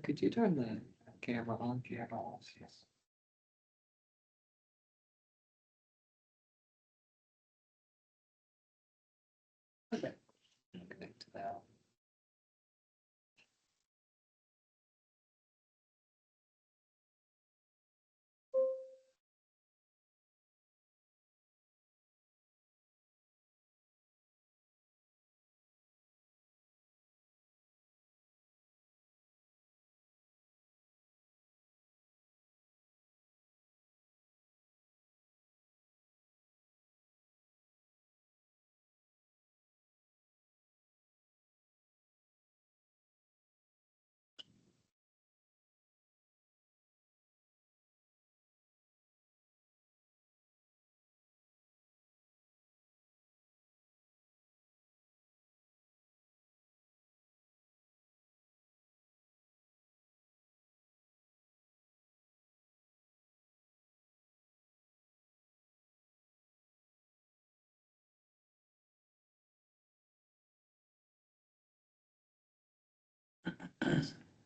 Could you turn the camera on? Camera off, yes. Okay. Connect to that.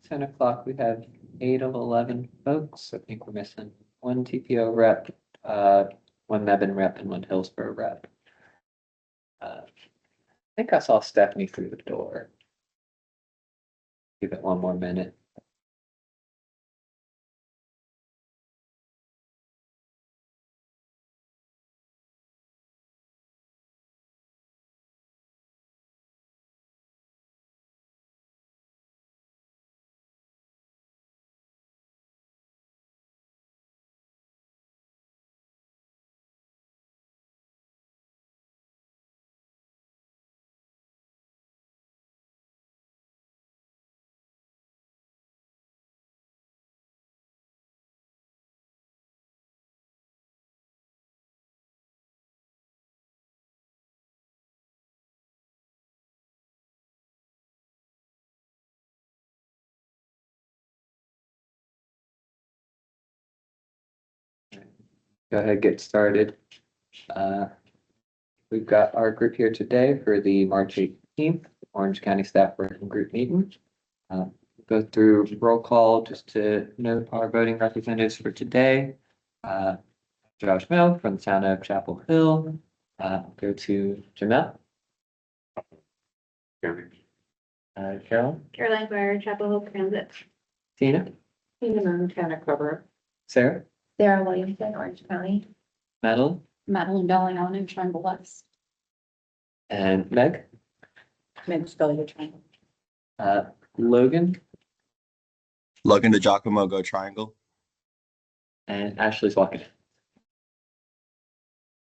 Ten o'clock, we have 8 of 11 folks. I think we're missing one TPO rep, one Mebane rep and one Hillsborough rep. I think I saw Stephanie through the door. Give it one more minute. Go ahead, get started. We've got our group here today for the March 18th Orange County Staff Working Group meeting. Go through roll call just to note our voting representatives for today. Josh Mill from the town of Chapel Hill. Go to Jamel. Carolyn. Caroline Guire, Chapel Hill Transit. Tina. Tina Montana cover. Sarah. Sarah Williamson, Orange County. Madeline. Madeline Bellingham in Triangle West. And Meg. Meg Scully, Triangle. Logan. Logan to Giacomo, go Triangle. And Ashley's walking.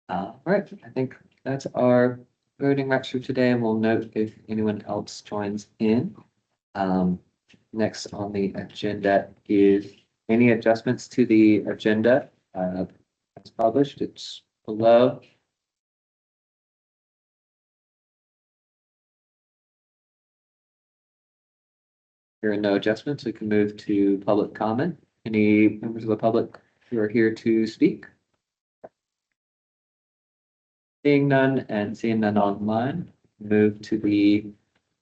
All right, I think that's our voting reps for today, and we'll note if anyone else joins in. Next on the agenda is any adjustments to the agenda. It's published, it's below. There are no adjustments. We can move to public comment. Any members of the public who are here to speak? Seeing none and seeing none online, move to the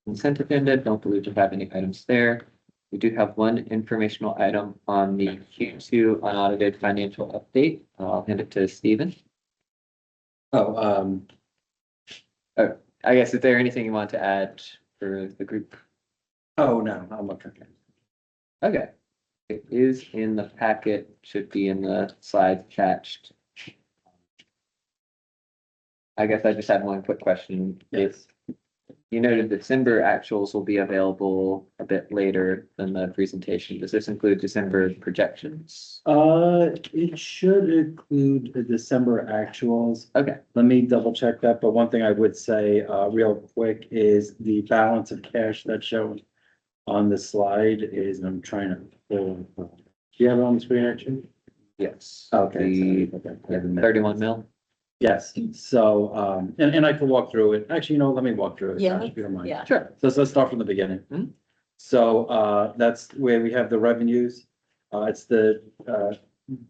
consent agenda. Don't believe to have any items there. We do have one informational item on the Q2 unaudited financial update. I'll hand it to Stephen. I guess, is there anything you want to add for the group? Oh, no, I'm okay. Okay. It is in the packet, should be in the slides attached. I guess I just had one quick question. Yes. You noted December actuals will be available a bit later than the presentation. Does this include December projections? It should include the December actuals. Okay, Let me double check that, but one thing I would say, real quick is the balance of cash that's shown on the slide is, and I'm trying to pull. Do you have it on the screen, actually? yes. Okay. The 31 mil. Yes, so, and I can walk through it. Actually, let me walk through it. Yeah, Josh, if you don't mind. Yeah. Sure. So let's start from the beginning. Mhm. So that's where we have the revenues. It's the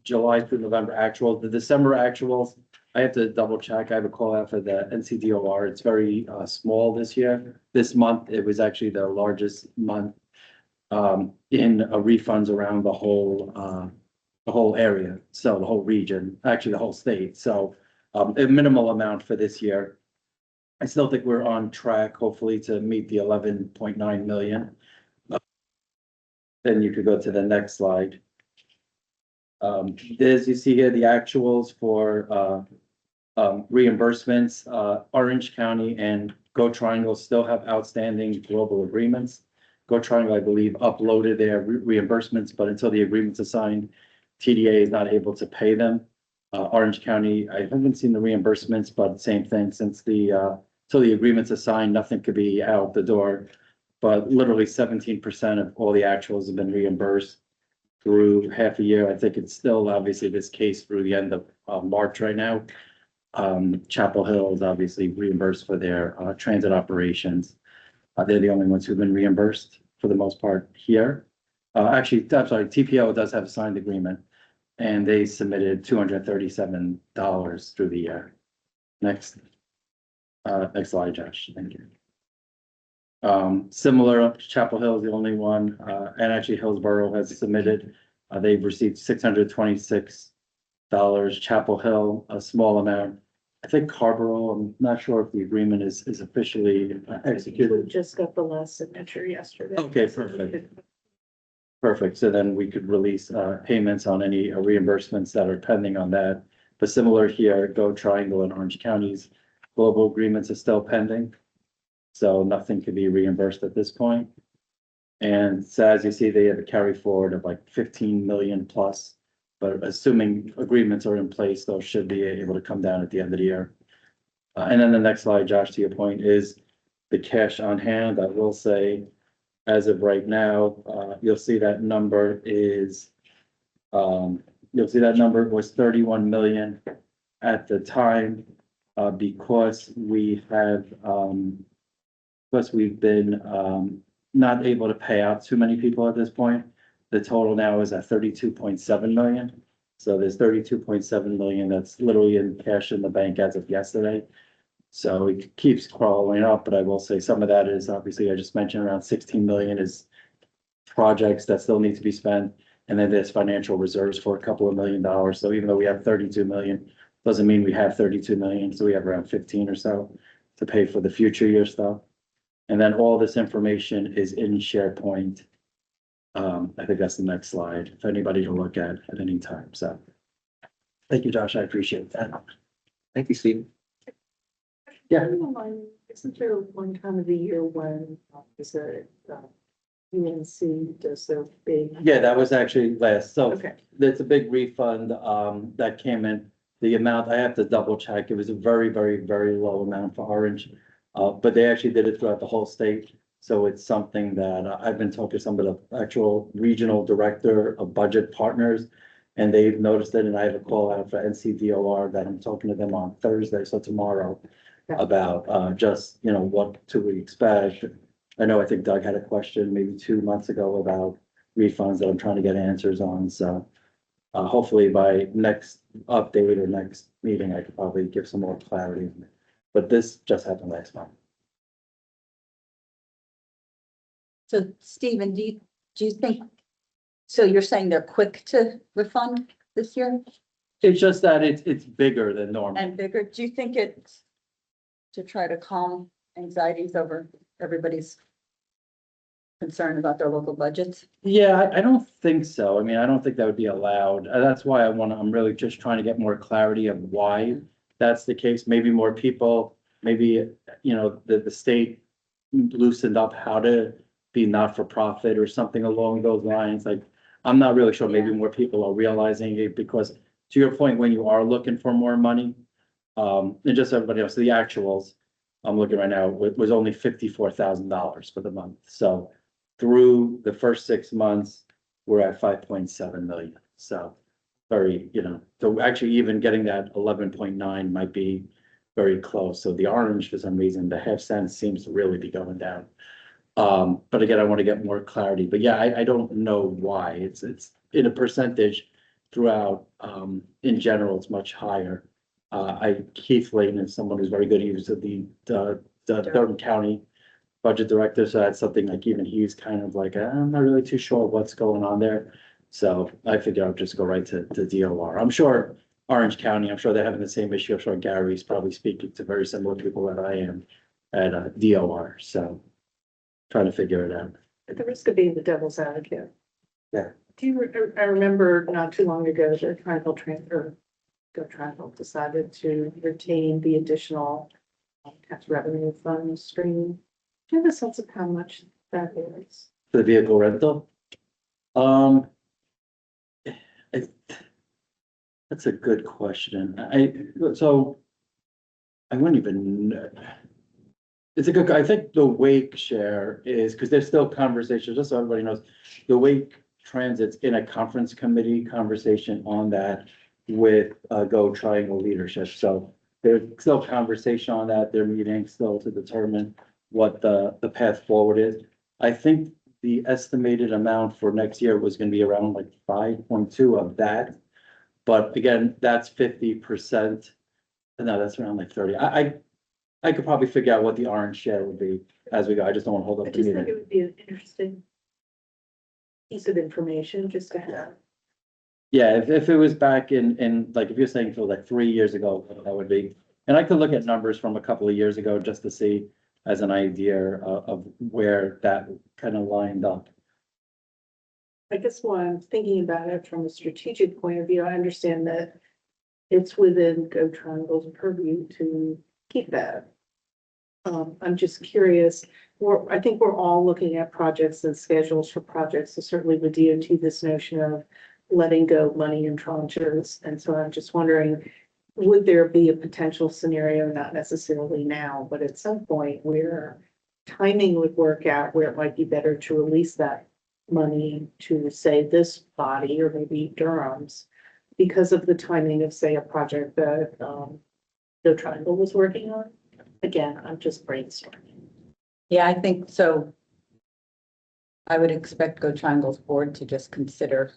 July through November actual. The December actuals, I have to double check. I have a call out for the NCDOR. It's very small this year. This month, it was actually the largest month in refunds around the whole area, so the whole region, actually the whole state, so a minimal amount for this year. I still think we're on track, hopefully, to meet the 11.9 million. Then you could go to the next slide. As you see here, the actuals for reimbursements, Orange County and Go Triangle still have outstanding global agreements. Go Triangle, I believe, uploaded their reimbursements, but until the agreements are signed, TDA is not able to pay them. Orange County, I haven't seen the reimbursements, but same thing, since till the agreements are signed, nothing could be out the door. But literally 17% of all the actuals have been reimbursed through half a year. I think it's still obviously this case through the end of March right now. Chapel Hill is obviously reimbursed for their transit operations. They're the only ones who've been reimbursed for the most part here. Actually, I'm sorry, TPO does have a signed agreement and they submitted $237 through the year. Next slide, Josh. Thank you. Similar, Chapel Hill is the only one, and actually Hillsborough has submitted. They've received $626. Chapel Hill, a small amount. I think Carrboro, I'm not sure if the agreement is officially We executed. just got the last signature yesterday. Okay, perfect. Perfect. So then we could release payments on any reimbursements that are pending on that. But similar here, Go Triangle and Orange County's global agreements are still pending. So nothing could be reimbursed at this point. And so as you see, they have a carry forward of like 15 million plus. But assuming agreements are in place, those should be able to come down at the end of the year. And then the next slide, Josh, to your point, is the cash on hand. I will say, as of right now, you'll see that number is, you'll see that number was 31 million at the time, because we have, plus we've been not able to pay out too many people at this point. The total now is at 32.7 million. So there's 32.7 million that's literally in cash in the bank as of yesterday. So it keeps crawling up, but I will say some of that is obviously, I just mentioned around 16 million is projects that still need to be spent. And then there's financial reserves for a couple of $1 million. So even though we have 32 million, doesn't mean we have 32 million. So we have around 15 or so to pay for the future year stuff. And then all this information is in SharePoint. I think that's the next slide, if anybody to look at any time. So thank you, Josh. I appreciate that. Thank you, Steve. Yeah. Isn't there one time of the year when is it UNC does their big? Yeah, that was actually last. So Okay. there's a big refund that came in. The amount, I have to double check. It was a very, very, very low amount for Orange. But they actually did it throughout the whole state. So it's something that I've been talking to some of the actual regional director of budget partners. And they've noticed it, and I have a call out for NCDOR that I'm talking to them on Thursday, so tomorrow. Okay. About just, you know, what to expect. I know, I think Doug had a question maybe 2 months ago about refunds that I'm trying to get answers on, so. Hopefully by next update or next meeting, I could probably give some more clarity. But this just happened last month. So Stephen, do you think, so you're saying they're quick to refund this year It's just that it's bigger than normal. and bigger? Do you think it's to try to calm anxieties over everybody's concern about their local budgets? Yeah, I don't think so. I mean, I don't think that would be allowed. That's why I'm really just trying to get more clarity of why that's the case. Maybe more people, maybe, you know, the state loosened up how to be not-for-profit or something along those lines. Like, I'm not really sure. Maybe more people are realizing it because, to your point, when you are looking for more money, and just everybody else, the actuals, I'm looking right now, was only $54,000 for the month. So through the first 6 months, we're at 5.7 million. So very, you know, so actually even getting that 11.9 might be very close. So the orange, for some reason, the half cent seems to really be going down. But again, I want to get more clarity, but yeah, I don't know why it's in a percentage throughout, in general, it's much higher. Keith Layton is someone who's very good. He was at the Durham County budget director, so that's something like even he's kind of like, I'm not really too sure what's going on there. So I figured I'll just go right to DOR. I'm sure Orange County, I'm sure they're having the same issue. I'm sure Gary's probably speaking to very similar people that I am at DOR, so trying to figure it out. At the risk of being the devil's advocate. Yeah. Do you, I remember not too long ago, the tribal transfer, Go Tribal decided to retain the additional tax revenue fund stream. Do you have a sense of how much that is? For the vehicle rental? I- That's a good question. So I wouldn't even know. It's a good, I think the Wake share is, because there's still conversations, just so everybody knows, the Wake Transit's in a conference committee conversation on that with Go Triangle leadership. So there's still conversation on that. They're meeting still to determine what the path forward is. I think the estimated amount for next year was gonna be around like 5.2 of that. But again, that's 50%. No, that's around like 30. I could probably figure out what the orange share would be as we go. I just don't want to hold I up the just think meeting. it would be an interesting piece of information just to have. Yeah, if it was back in, like, if you're saying for like 3 years ago, that would be. And I could look at numbers from a couple of years ago just to see as an idea of where that kind of lined up. I guess while I'm thinking about it from a strategic point of view, I understand that it's within Go Triangle's purview to keep that. I'm just curious, I think we're all looking at projects and schedules for projects, so certainly with DOT, this notion of letting go money in tranches. And so I'm just wondering, would there be a potential scenario, not necessarily now, but at some point where timing would work out where it might be better to release that money to, say, this body or maybe Durham's because of the timing of, say, a project that the Triangle was working on? Again, I'm just brainstorming. Yeah, I think so. I would expect Go Triangle's board to just consider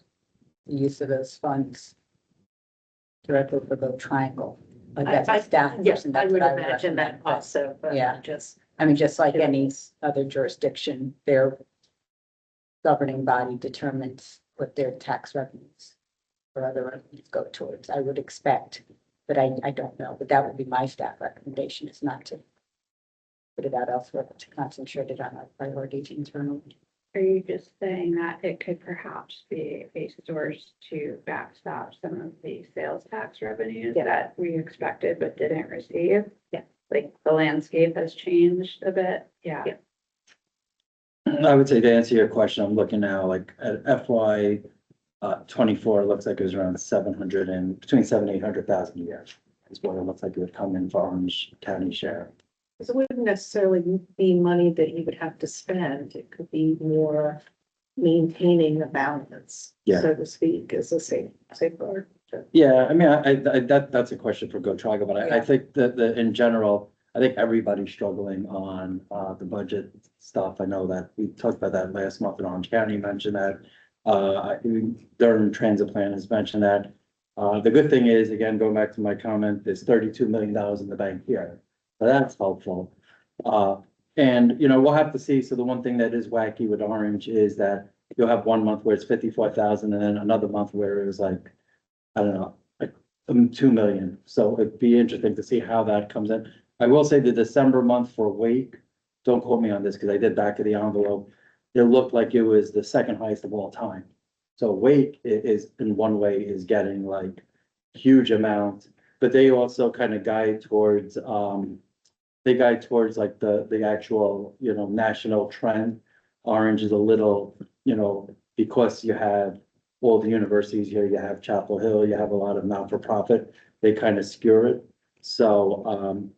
the use of those funds directly for Go Triangle. Like that's a staff Yes, person. I that's would what imagine that recommend, but- also, but Yeah. just. I mean, just like any other jurisdiction, their governing body determines what their tax revenues or other revenues go towards. I would expect, but I don't know, but that would be my staff recommendation, is not to put it out elsewhere, but to concentrate it on our priorities internally. Are you just saying that it could perhaps be a source to backstop some of the sales tax revenues Yeah. that we expected but didn't receive? Yeah. Like the landscape has changed a bit, yeah. Yeah. I would say to answer your question, I'm looking now like at FY 24, it looks like it was around 700 and between 700,000 and 800,000 a year. Is what it looks like it would come in for Orange County share. So it wouldn't necessarily be money that you would have to spend. It could be more maintaining a balance, Yeah. so to speak, as a safeguard. Yeah, I mean, that's a question for Go Triangle, but I Yeah. think that in general, I think everybody's struggling on the budget stuff. I know that we talked about that last month in Orange County, mentioned that. Durham Transit Plan has mentioned that. The good thing is, again, going back to my comment, there's $32 million in the bank here. So that's helpful. And, you know, we'll have to see. So the one thing that is wacky with Orange is that you'll have 1 month where it's 54,000 and then another month where it was like, I don't know, like 2 million. So it'd be interesting to see how that comes in. I will say the December month for Wake, don't quote me on this because I did back of the envelope. It looked like it was the second highest of all time. So Wake is in one way is getting like huge amount, but they also kind of guide towards like the actual, you know, national trend. Orange is a little, you know, because you have all the universities here, you have Chapel Hill, you have a lot of not-for-profit, they kind of skewer it. So,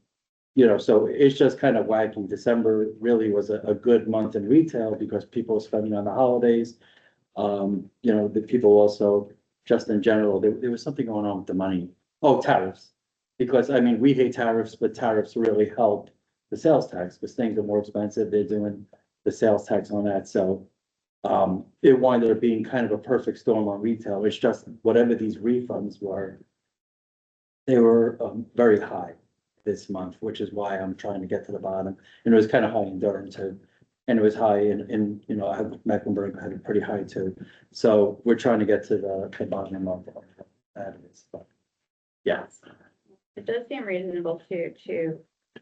you know, so it's just kind of wacky. December really was a good month in retail because people were spending on the holidays. You know, the people also, just in general, there was something going on with the money. Oh, tariffs. Because I mean, we hate tariffs, but tariffs really help the sales tax because things are more expensive. They're doing the sales tax on that. So it wound up being kind of a perfect storm on retail. It's just whatever these refunds were, they were very high. this month, which is why I'm trying to get to the bottom. And it was kind of high in Durham too. And it was high in, you know, I have Mecklenburg had it pretty high too. So we're trying to get to the bottom of that is, but yeah. It does seem reasonable to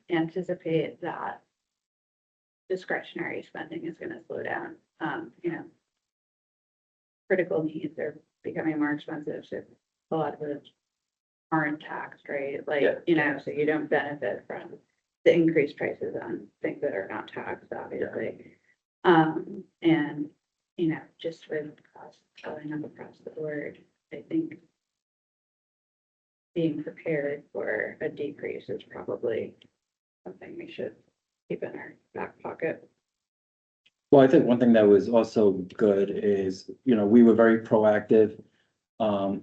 anticipate that discretionary spending is gonna slow down. You know, critical needs are becoming more expensive, so a lot of it aren't taxed, right? Yeah. Like, you know, so you don't benefit from the increased prices on things that are not taxed, obviously. And, you know, just with costs going up across the board, I think being prepared for a decrease is probably something we should keep in our back pocket. Well, I think one thing that was also good is, you know, we were very proactive.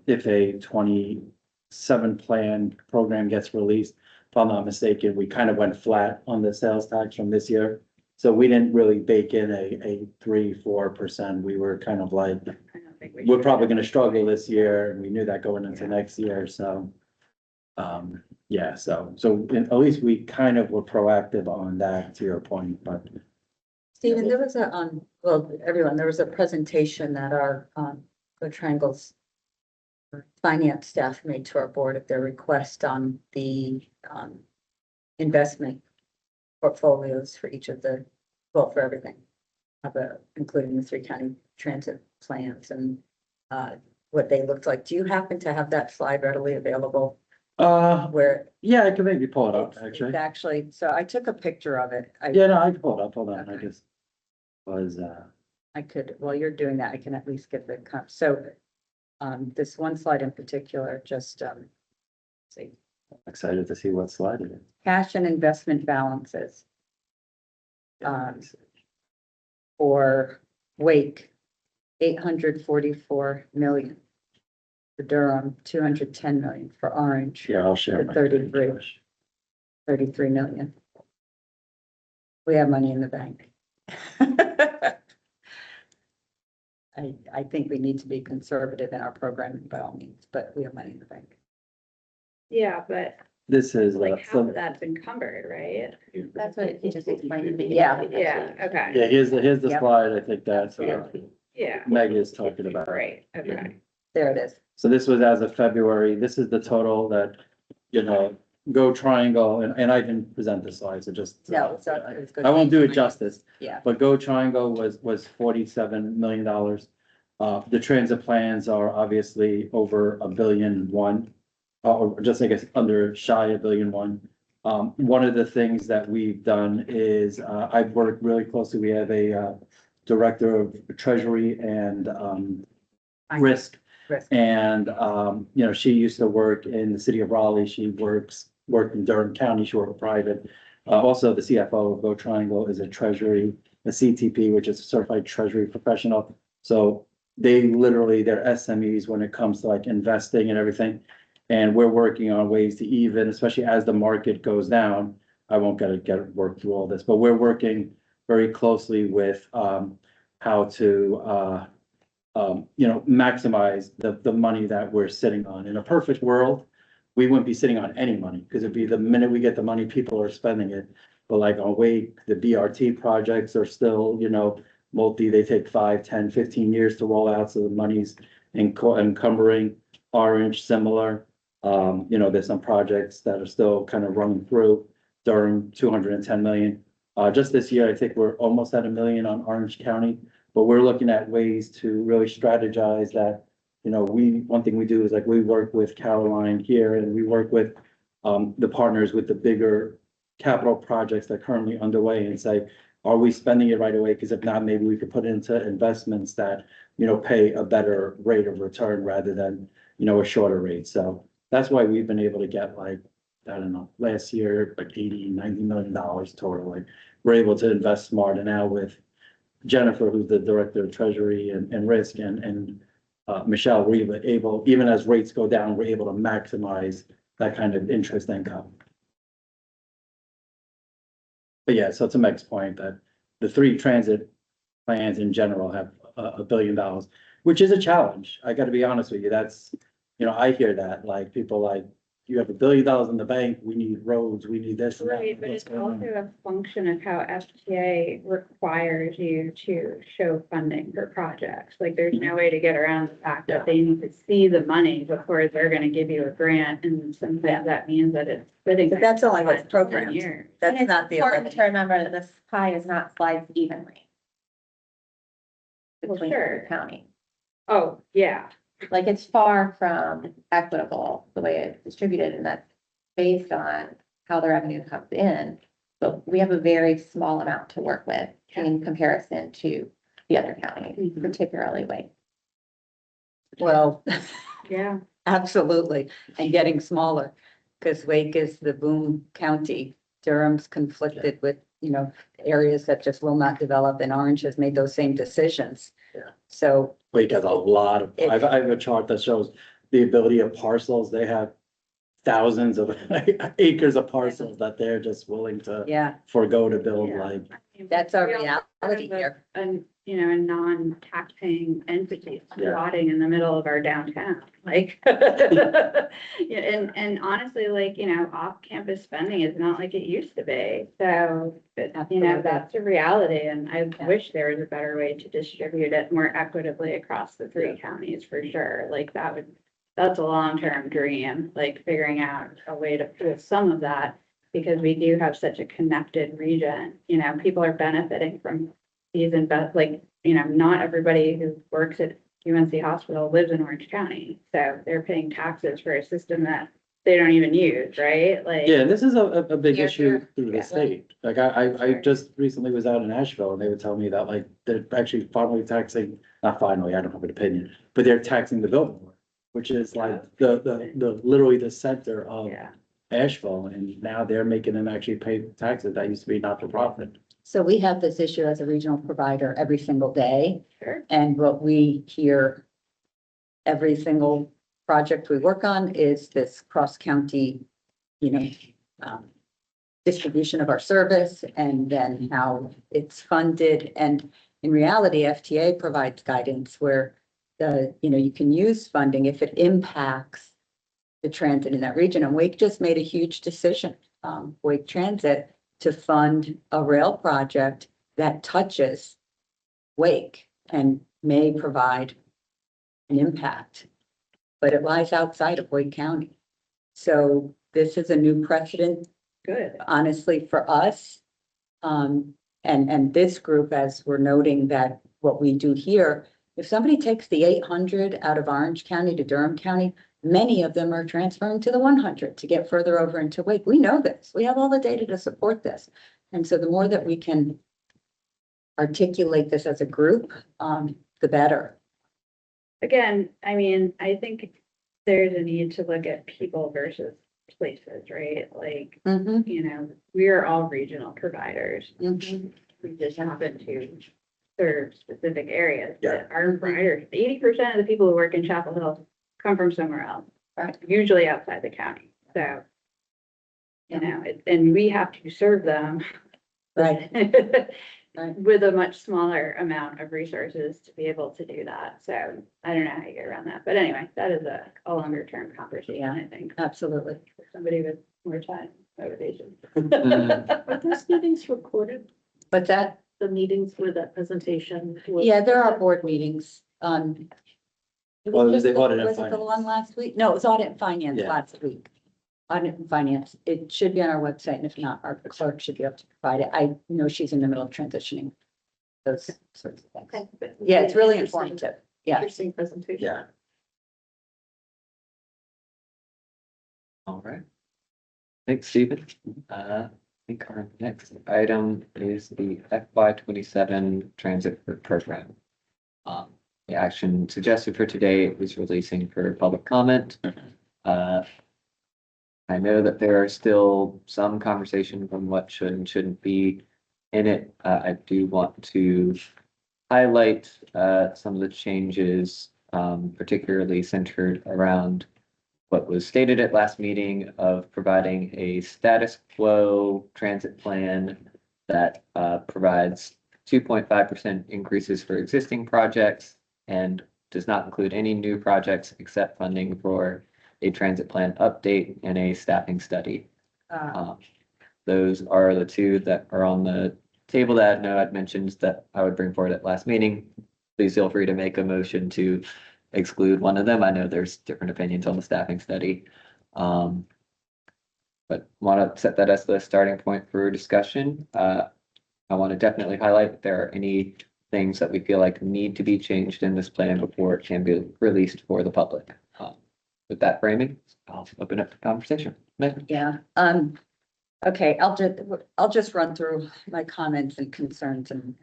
If a 27 plan program gets released, if I'm not mistaken, we kind of went flat on the sales tax from this year. So we didn't really bake in a 3-4%. We were kind of like, I don't think we we're should. probably gonna struggle this year, and we knew that going into Yeah. next year, so. Yeah, so at least we kind of were proactive on that, to your point, but. Stephen, there was a, well, everyone, there was a presentation that our, Go Triangles finance staff made to our board at their request on the, investment portfolios for each of the, well, for everything. Including the 3 county transit plans and, what they looked like. Do you happen to have that slide readily available where Yeah, I can maybe pull it up, it's actually. actually, so I took a picture of it. Yeah, no, I can pull it up, hold on, I Okay. just was, I could, while you're doing that, I can at least get the, so, this one slide in particular, just, see, excited to see what slide it is. cash and investment balances Yeah, for Wake, 844 million. For Durham, 210 million, for Orange, Yeah, I'll share. my 33. screen. 33 million. We have money in the bank. I think we need to be conservative in our programming by all means, but we have money in the bank. Yeah, but This is, like half so, of that's encumbered, right? That's what he just explained to me. Yeah, yeah, okay, here's the Yep. slide, I think that's, yeah, Meg is talking about. right, okay. There it is. So this was as of February, this is the total that, you know, Go Triangle, and I can present the slides, so just. No, it's not- it's good. I won't do it justice, Yeah, but Go Triangle was $47 million. The transit plans are obviously over $1.1 billion, or just, I guess, under shy of $1.1 billion. One of the things that we've done is, I've worked really closely, we have a director of treasury and risk. Risk. And, you know, she used to work in the city of Raleigh. She worked in Durham County. She worked private. Also, the CFO of Go Triangle is a treasury, a CTP, which is a certified treasury professional. So they literally, they're SMEs when it comes to like investing and everything. And we're working on ways to even, especially as the market goes down. I won't work through all this, but we're working very closely with, how to, you know, maximize the money that we're sitting on. In a perfect world, we wouldn't be sitting on any money, because it'd be the minute we get the money, people are spending it. But like on Wake, the BRT projects are still, you know, they take 5, 10, 15 years to roll out, so the money's encumbering. Orange, similar. You know, there's some projects that are still kind of running through. Durham, 210 million. Just this year, I think we're almost at $1 million on Orange County. But we're looking at ways to really strategize that, you know, one thing we do is like, we work with Caroline here, and we work with the partners with the bigger capital projects that are currently underway, and say, are we spending it right away? Because if not, maybe we could put it into investments that, you know, pay a better rate of return rather than, you know, a shorter rate. So that's why we've been able to get like, I don't know, last year, like $80-90 million total. Like, we're able to invest smart, and now with Jennifer, who's the director of treasury and risk, and Michelle, we're able, even as rates go down, we're able to maximize that kind of interest income. But yeah, so to Meg's point, that the 3 transit plans in general have $1 billion, which is a challenge. I gotta be honest with you, that's, you know, I hear that, like, people like, you have $1 billion in the bank, we need roads, we need this and that. Right, but What's it's going on? also a function of how FTA requires you to show funding for projects. Like, there's no way to get around the fact Yeah. that they need to see the money before they're gonna give you a grant, and sometimes that means that it's sitting. But that's only what's there for 10 programmed. years. That's And it's not the. important to remember that this pie is not sliced evenly. Well, Between sure. every county. Oh, yeah, Like, it's far from equitable, the way it's distributed, and that's based on how the revenue comes in. But we have a very small amount to work with in comparison to the other counties, Mhm. particularly Wake. Well, yeah. absolutely, and getting smaller, because Wake is the boom county. Durham's conflicted with, areas that just will not develop, and Orange has made those same decisions. Yeah. So, Wake has a lot of, I have a chart that shows the ability of parcels. They have thousands of acres of parcels that they're just willing to yeah, forego to build Yeah. like. that's our We also reality have here. a non-taxing entity Yeah. squatting in the middle of our downtown, like. Yeah, and honestly, like, off-campus spending is not like it used to be, so, but, Absolutely. that's a reality, and I Yeah. wish there was a better way to distribute it more equitably across the three counties, for sure, like, that's a long-term dream, like, figuring out a way to pool some of that, because we do have such a connected region, people are benefiting from these not everybody who works at UNC Hospital lives in Orange County, so they're paying taxes for a system that they don't even use, right? Like. Yeah, this is a big Here, issue here. through Yeah. the state. Like I Sure. just recently was out in Asheville and they would tell me that like they're actually finally taxing, not finally, I don't have an opinion, but they're taxing the Biltmore, which is like the literally the center of Yeah, Asheville, and now they're making them actually pay taxes. That used to be not for profit. So we have this issue as a regional provider every single day. sure. And what we hear every single project we work on is this cross-county, um, distribution of our service and then how it's funded. And in reality, FTA provides guidance where you can use funding if it impacts the transit in that region. And Wake just made a huge decision, Wake Transit, to fund a rail project that touches Wake and may provide an impact, but it lies outside of Wake County. So this is a new precedent, Good. honestly, for us. And this group, as we're noting that what we do here, if somebody takes the 800 out of Orange County to Durham County, many of them are transferring to the 100 to get further over into Wake. We know this. We have all the data to support this. And so the more that we can articulate this as a group, the better. Again, I mean, I think there's a need to look at people versus places, right? Like, we are all regional providers. Mhm. We just happen to serve specific areas. Yeah. But our providers, 80% of the people who work in Chapel Hill come from somewhere else. Right. Usually outside the county, so. And we have to serve them. Right. Right. With a much smaller amount of resources to be able to do that, so I don't know how you get around that, but anyway, that is a longer term conversation, I think, Absolutely. for somebody with more time, motivation. Are those meetings recorded? But that, The meetings for that presentation? was- yeah, there are board meetings. It Well, was just they the- audit and was it the finance. one last week? No, it was audit and finance Yeah. last week. Audit and finance. It should be on our website, and if not, our clerk should be able to provide it. I know she's in the middle of transitioning those sorts of things. Okay, but- Yeah, it's really Interesting- informative. Yeah. Interesting presentation. Yeah. All right. Thanks, Stephen. I think our next item is the FY 27 transit program. The action suggested for today is releasing for public comment. I know that there are still some conversation from what should and shouldn't be in it. I do want to highlight some of the changes, particularly centered around what was stated at last meeting of providing a status quo transit plan that provides 2.5% increases for existing projects and does not include any new projects except funding for a transit plan update and a staffing study. Uh, Um, Those are the two that are on the table that I know I'd mentioned that I would bring forward at last meeting. Please feel free to make a motion to exclude one of them. I know there's different opinions on the staffing study. But want to set that as the starting point for discussion. I want to definitely highlight if there are any things that we feel like need to be changed in this plan before it can be released for the public. With that framing, I'll open up the conversation. Megan? yeah, okay, I'll just run through my comments and concerns and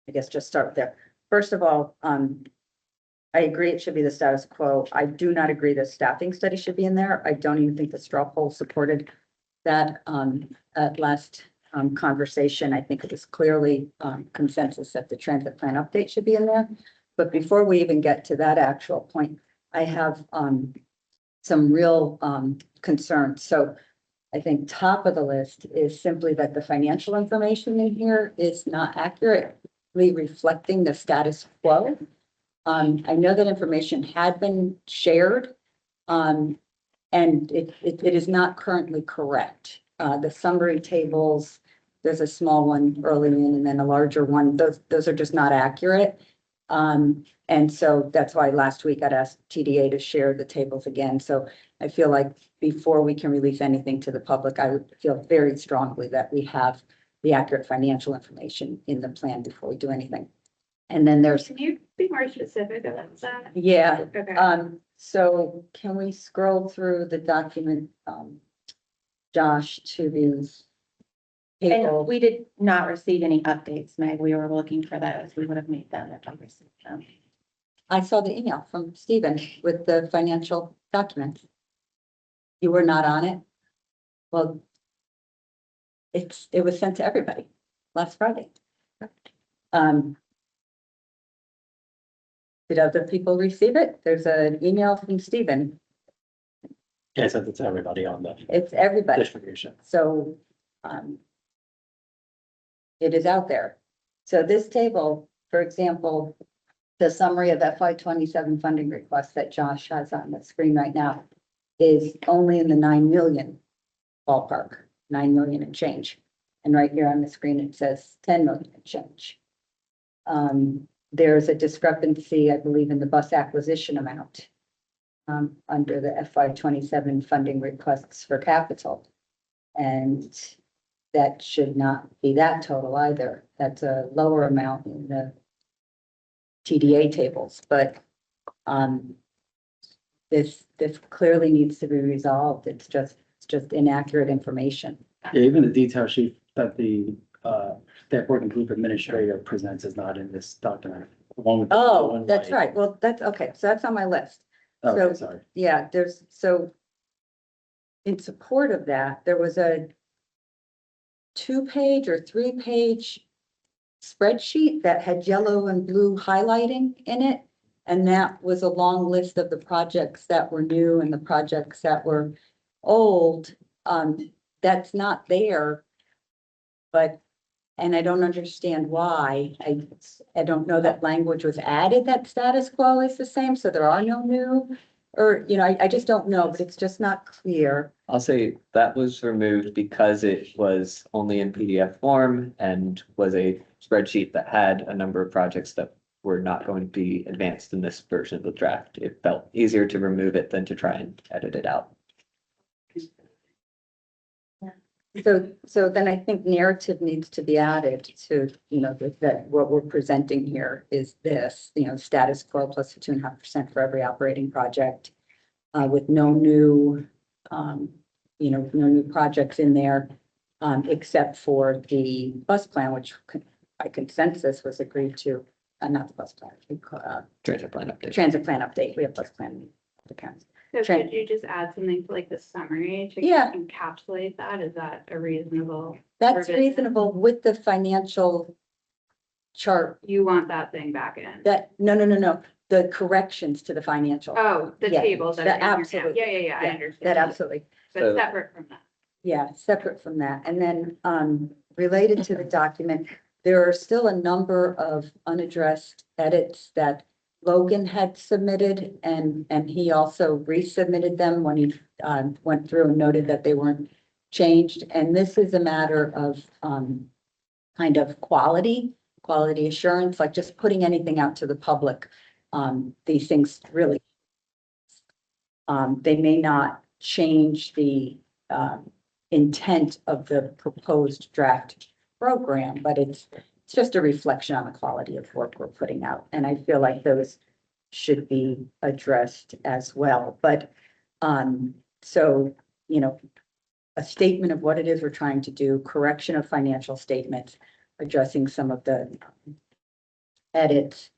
I guess just start there. First of all, I agree it should be the status quo. I do not agree the staffing study should be in there. I don't even think the straw poll supported that, at last, conversation. I think it was clearly, consensus that the transit plan update should be in there. But before we even get to that actual point, I have, some real, concerns. So I think top of the list is simply that the financial information in here is not accurately reflecting the status quo. I know that information had been shared, and it is not currently correct. The summary tables, there's a small one early in and then a larger one. Those are just not accurate. And so that's why last week I'd asked TDA to share the tables again. So I feel like before we can release anything to the public, I would feel very strongly that we have the accurate financial information in the plan before we do anything. And then there's, Can you be more specific about that? yeah, Okay. so can we scroll through the document, Josh, to these And table? we did not receive any updates, Meg. We were looking for those. We would have made them if we received them. I saw the email from Stephen with the financial documents. You were not on it? Well, it was sent to everybody last Friday. Did other people receive it? There's an email from Stephen. Yeah, I sent it to everybody on the It's everybody. distribution. So, it is out there. So this table, for example, the summary of FY 27 funding requests that Josh has on the screen right now is only in the 9 million ballpark, 9 million and change. And right here on the screen, it says 10 million and change. There's a discrepancy, I believe, in the bus acquisition amount under the FY 27 funding requests for capital. And that should not be that total either. That's a lower amount in the TDA tables, but this clearly needs to be resolved. It's just inaccurate information. Yeah, even the detail sheet that the staff working group administrator presents is not in this document. The one with the Oh, one that's line. right. Well, that's okay. So that's on my list. Okay, so- sorry. Yeah, so in support of that, there was a 2-page or 3-page spreadsheet that had yellow and blue highlighting in it. And that was a long list of the projects that were new and the projects that were old. That's not there. But, and I don't understand why. I don't know that language was added that status quo is the same, so there are no new, or, I just don't know, but it's just not clear. I'll say that was removed because it was only in PDF form and was a spreadsheet that had a number of projects that were not going to be advanced in this version of the draft. It felt easier to remove it than to try and edit it out. So then I think narrative needs to be added to, that what we're presenting here is this, status quo plus 2.5% for every operating project. With no new, no new projects in there, except for the bus plan, which by consensus was agreed to, not the bus plan, Transit plan update. transit plan update. We have bus plan accounts. So Tran- could you just add something to like the summary to Yeah. encapsulate that? Is that a reasonable? That's revision? reasonable with the financial chart You want that thing back in? that, no, the corrections to the financial. Oh, the Yeah, tables that are that in here now. absolutely. Yeah, I Yeah, understand. That absolutely, But separate from that. yeah, separate from that. And then, related to the document, there are still a number of unaddressed edits that Logan had submitted and he also resubmitted them when he went through and noted that they weren't changed. And this is a matter of kind of quality assurance, like just putting anything out to the public. These things really, they may not change the intent of the proposed draft program, but it's just a reflection on the quality of work we're putting out. And I feel like those should be addressed as well. But so, you know, a statement of what it is we're trying to do, correction of financial statements, addressing some of the edits.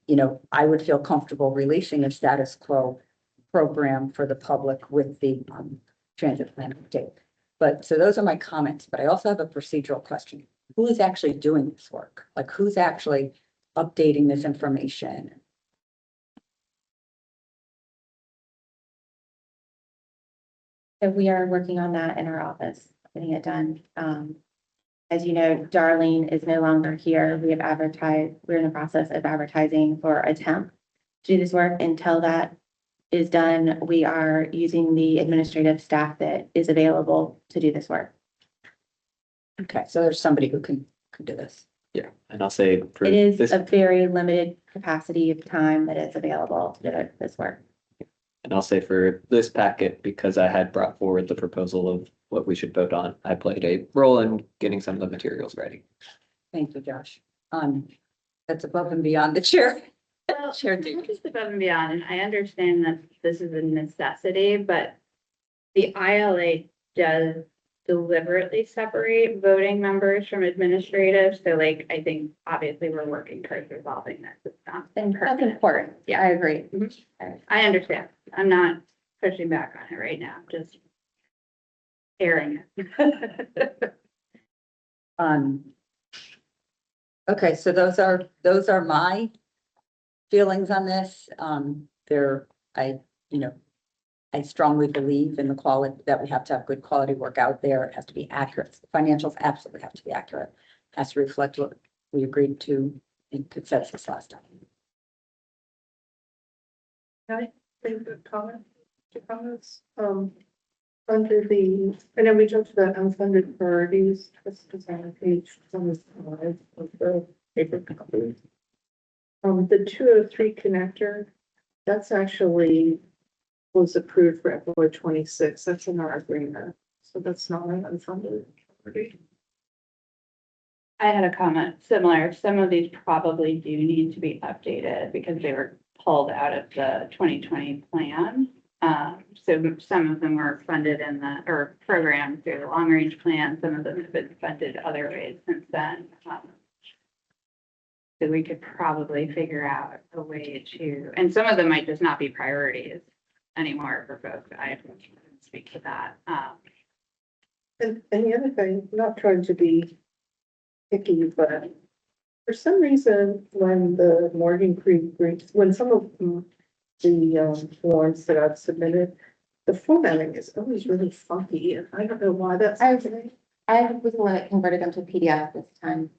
You know, I would feel comfortable releasing a status quo program for the public with the transit plan update. But so those are my comments, but I also have a procedural question. Who is actually doing this work? Like who's actually updating this information? So we are working on that in our office, getting it done. As you know, Darlene is no longer here. We have advertised, we're in the process of advertising for a temp to do this work. Until that is done, we are using the administrative staff that is available to do this work. Okay, so there's somebody who can do this. Yeah, and I'll say for It is this, a very limited capacity of time that is available to do this work. and I'll say for this packet, because I had brought forward the proposal of what we should vote on, I played a role in getting some of the materials ready. Thank you, Josh. That's above and beyond the chair. Well, Chair not duty. just above and beyond, and I understand that this is a necessity, but the ILA does deliberately separate voting members from administrative. So like, I think obviously we're working towards resolving this. It's not And that's permanent. important. Yeah. I agree. I understand. I'm not pushing back on it right now, just airing it. Okay, so those are my feelings on this. I strongly believe in the quality that we have to have good quality work out there. It has to be accurate. Financials absolutely have to be accurate. Has to reflect what we agreed to in consensus last time. Think the comments, under the, I know we jumped to the unfunded priorities, this is on page 25 of the paper copy. The 203 connector, that's actually was approved for FY 26, that's in our agreement, so that's not an unfunded priority. I had a comment similar. Some of these probably do need to be updated because they were pulled out of the 2020 plan. So some of them were funded in the, or programmed through the long range plan. Some of them have been funded other ways since then. So we could probably figure out a way to, and some of them might just not be priorities anymore for folks. I can speak to that. And the other thing, not trying to be picky, but for some reason, when the Morgan Creek groups, when some of the forms that I've submitted, the formatting is always really funky, and I don't know why that's. I was the one that converted them to PDF this time.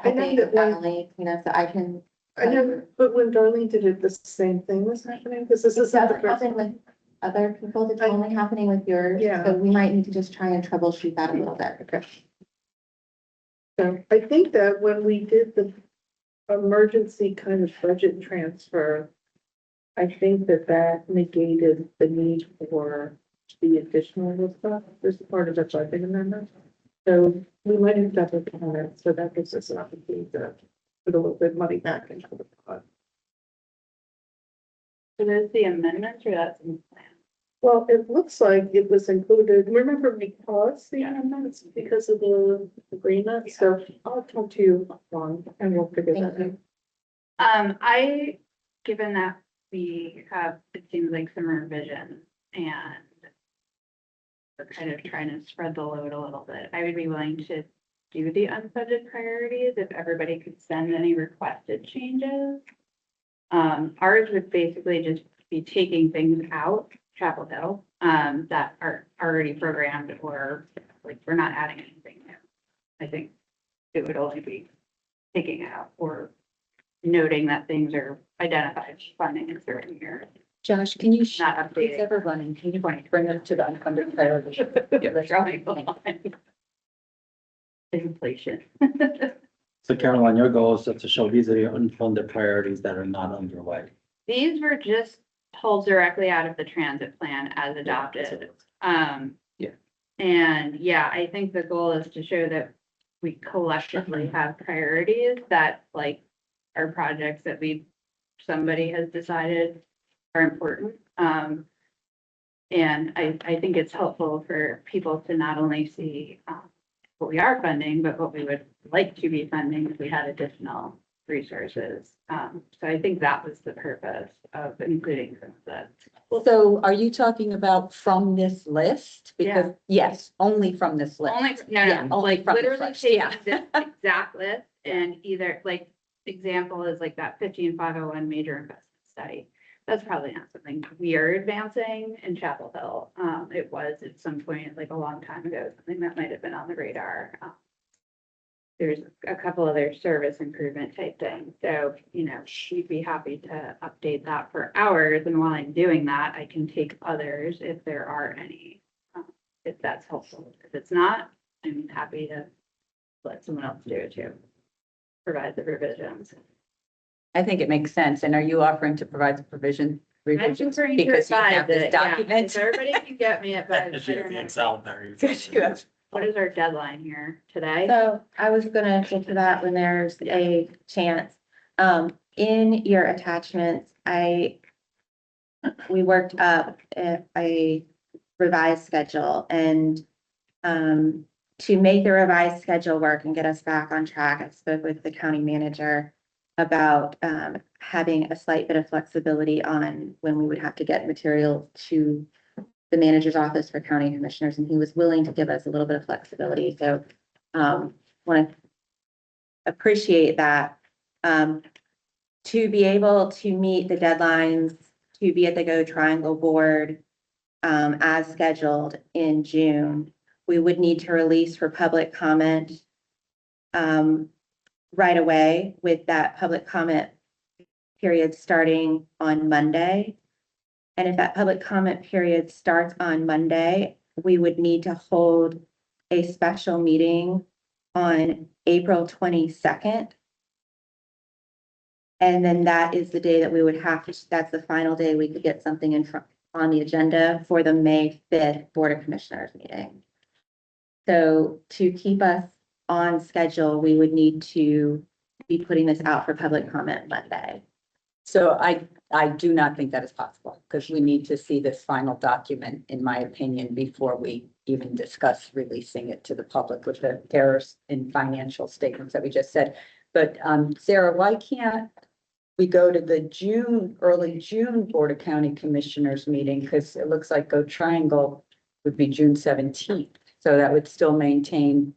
I know that when- Finally, you know, so I can. I know, but when Darlene did it, the same thing was happening, because this It is not the doesn't first. happen with other people, it's only happening with yours. Yeah. So we might need to just try and troubleshoot that a little bit. Okay. So I think that when we did the emergency kind of budget transfer, I think that negated the need for the additional stuff. This is part of the budget amendment. So we might have double done it, so that gives us an opportunity to put a little bit of money back into the pot. So there's the amendments or that's in the plan? Well, it looks like it was included, remember we paused the amendments because of the agreement, so I'll talk to you on and we'll figure that out. Given that we have, it seems like some revisions and we're kind of trying to spread the load a little bit, I would be willing to do the unfunded priorities if everybody could send any requested changes. Ours would basically just be taking things out, Chapel Hill, that are already programmed or like we're not adding anything new. I think it would only be taking out or noting that things are identified funding in certain years. Josh, can you, Not please updating. ever running, can you bring them to the unfunded priority? Inflation. So Caroline, your goal is just to show these are the unfunded priorities that are not underway. These were just pulled directly out of the transit plan as adopted. Yeah. And yeah, I think the goal is to show that we collectively have priorities that like are projects that somebody has decided are important. And I think it's helpful for people to not only see, what we are funding, but what we would like to be funding if we had additional resources. So I think that was the purpose of including some of that. So are you talking about from this list? Because, yes, only from this list. Only, Yeah, no, only like from this literally list, taking yeah. this exact list and either like, example is like that 15501 major investment study. That's probably not something we are advancing in Chapel Hill. It was at some point, like a long time ago, something that might have been on the radar. There's a couple other service improvement type things. So, she'd be happy to update that for hours. And while I'm doing that, I can take others if there are any, if that's helpful. If it's not, I'm happy to let someone else do it too. Provide the revisions. I think it makes sense. And are you offering to provide the I'm revisions referring to because you advise have this it, yeah. document? If everybody can get me it by. I don't know. Good, you have- What is our deadline here today? So I was gonna get to that when there's a chance. In your attachments, we worked up a revised schedule and, to make the revised schedule work and get us back on track, I spoke with the county manager about, having a slight bit of flexibility on when we would have to get material to the manager's office for county commissioners, and he was willing to give us a little bit of flexibility. So, want to appreciate that. To be able to meet the deadlines, to be at the Go Triangle Board, as scheduled in June, we would need to release for public comment, right away, with that public comment period starting on Monday. And if that public comment period starts on Monday, we would need to hold a special meeting on April 22nd. And then that is the day that we would have to, that's the final day we could get something in front on the agenda for the May 5th Board of Commissioners meeting. So to keep us on schedule, we would need to be putting this out for public comment Monday. So I do not think that is possible because we need to see this final document, in my opinion, before we even discuss releasing it to the public with the errors in financial statements that we just said. But Sarah, why can't we go to the early June Board of County Commissioners meeting? Because it looks like Go Triangle would be June 17th. So that would still maintain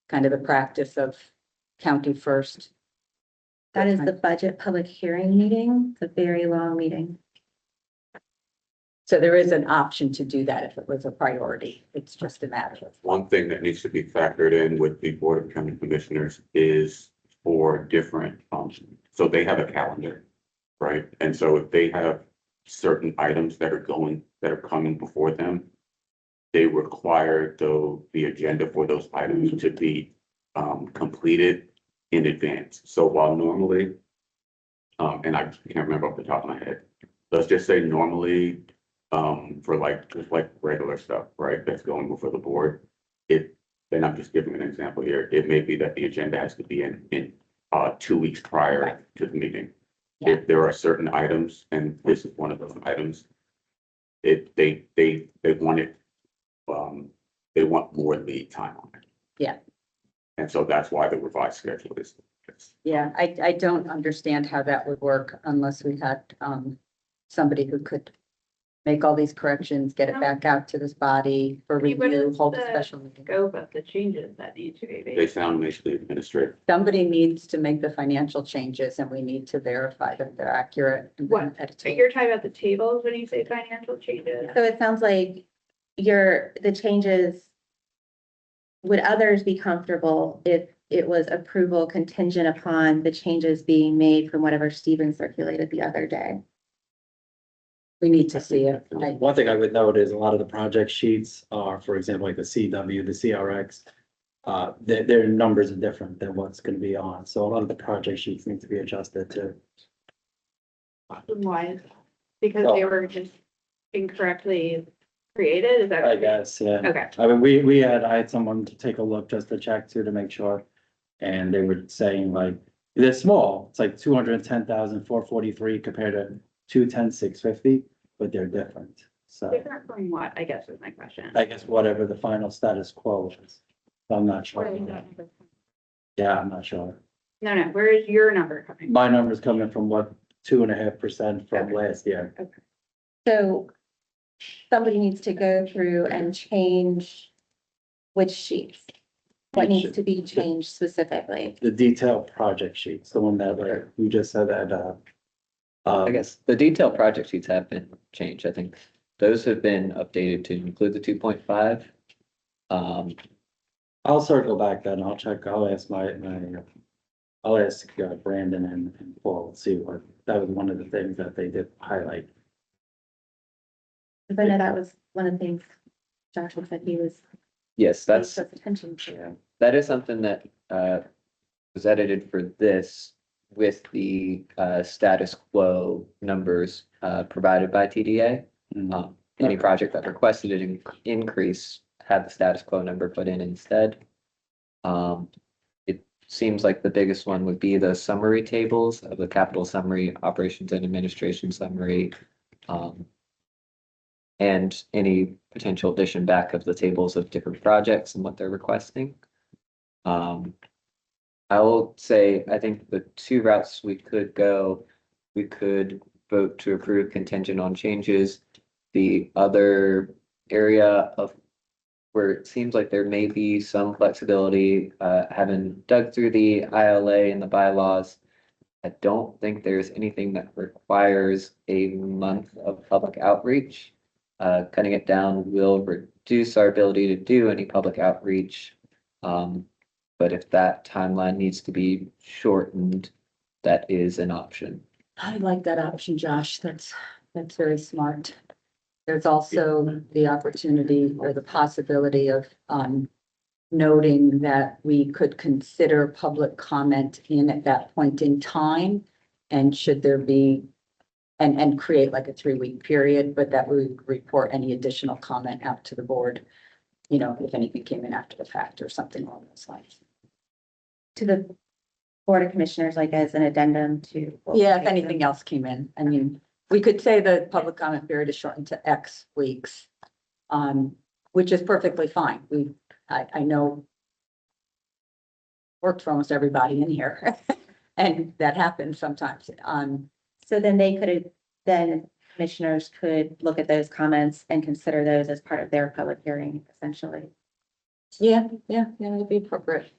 kind of the practice of county first. That is the budget public hearing meeting. It's a very long meeting. So there is an option to do that if it was a priority. It's just a matter of. One thing that needs to be factored in with the Board of County Commissioners is for different, so they have a calendar, right? And so if they have certain items that are coming before them, they require the agenda for those items to be completed in advance. So while normally, and I can't remember off the top of my head, let's just say normally, for just like regular stuff, right, that's going before the board, and I'm just giving an example here, it may be that the agenda has to be in 2 weeks prior to the meeting. Yeah. If there are certain items, and this is one of those items, they want it, they want more lead time on it. Yeah. And so that's why the revised schedule is. Yeah, I don't understand how that would work unless we had somebody who could make all these corrections, get it back out to this body for What review, is hold a the special meeting. Scope of the changes that need to be They made. sound initially administrative. Somebody needs to make the financial changes and we need to verify that they're accurate. and What? then edit So it. you're talking about the tables when you say financial changes? So it sounds like the changes, would others be comfortable if it was approval contingent upon the changes being made from whatever Stephen circulated the other day. We need to see it. One thing I would note is a lot of the project sheets are, for example, like the CW, the CRX. Their numbers are different than what's gonna be on, so a lot of the project sheets need to be adjusted to. Why? Because they were just incorrectly created, is that? I guess, yeah. Okay, I mean, I had someone to take a look just to check too, to make sure. And they were saying like, they're small, it's like 210,443 compared to 210,650, but they're different. So different from what, I guess is my question. I guess whatever the final status quo is, I'm not Where is sure. that number? Yeah, I'm not sure. No, where is your number coming? My number's coming from what, 2.5% from last year. So somebody needs to go through and change which sheets? What needs to be changed specifically? The detailed project sheets, the one that like, you just said that, I guess the detailed project sheets have been changed. I think those have been updated to include the 2.5. I'll circle back then, I'll check, I'll ask I'll ask Brandon and Paul, see what, that was one of the things that they did highlight. Because I know that was one of the things Joshua said he was Yes, paying that's, close attention to. that is something that was edited for this with the status quo numbers provided by TDA. Any project that requested an increase had the status quo number put in instead. It seems like the biggest one would be the summary tables of the capital summary, operations and administration summary. And any potential addition back of the tables of different projects and what they're requesting. I will say, I think the two routes we could go, we could vote to approve contingent on changes. The other area of where it seems like there may be some flexibility, having dug through the ILA and the bylaws. I don't think there's anything that requires a month of public outreach. Cutting it down will reduce our ability to do any public outreach. But if that timeline needs to be shortened, that is an option. I like that option, Josh. That's very smart. There's also the opportunity or the possibility of noting that we could consider public comment in at that point in time. And should there be, and create like a 3-week period, but that we would report any additional comment out to the board. You know, if anything came in after the fact or something along those lines. To the Board of Commissioners, like as an addendum to. Yeah, if anything else came in, I mean, we could say the public comment period is shortened to X weeks. Which is perfectly fine. I know. Worked for almost everybody in here and that happens sometimes. So then then commissioners could look at those comments and consider those as part of their public hearing, essentially. Yeah, it'd be appropriate.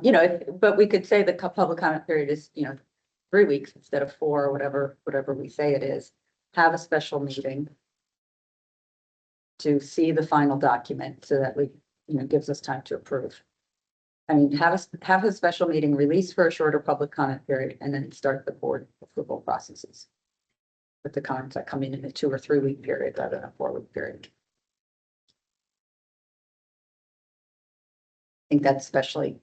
You know, but we could say the public comment period is, 3 weeks instead of 4 or whatever we say it is. Have a special meeting to see the final document so that gives us time to approve. I mean, have a special meeting, release for a shorter public comment period, and then start the board approval processes. With the comments that come in a 2 or 3 week period rather than a 4-week period. I think that's especially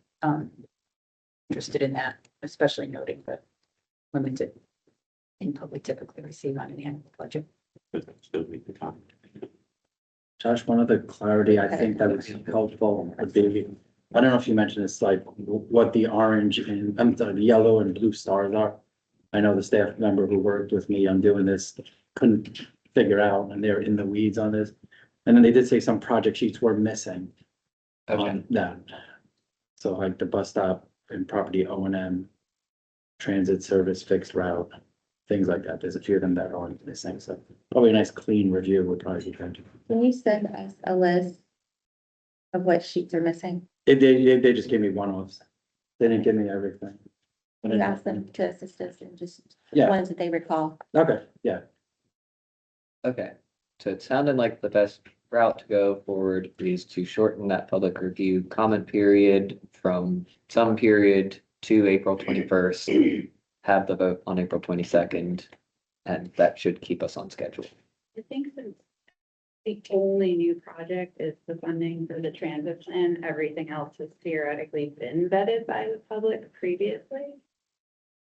interested in that, especially noting that limited input we typically receive on an annual budget. But still need the time. Josh, one other clarity I think that was helpful would be, I don't know if you mentioned this, like what the orange and, the yellow and blue stars are. I know the staff member who worked with me on doing this couldn't figure out, and they're in the weeds on this. And then they did say some project sheets were missing. Okay. Yeah. So like the bus stop and property O&M, transit service fixed route, things like that. There's a few of them that aren't missing, so probably a nice clean review would probably be good. Can you send us a list of what sheets are missing? They just gave me one-offs. They didn't give me everything. You ask them to assist us and just Yeah. ones that they recall. Okay, yeah. Okay, so it sounded like the best route to go forward is to shorten that public review comment period from some period to April 21st. Have the vote on April 22nd, and that should keep us on schedule. I think since the only new project is the funding for the transit plan, everything else has theoretically been vetted by the public previously.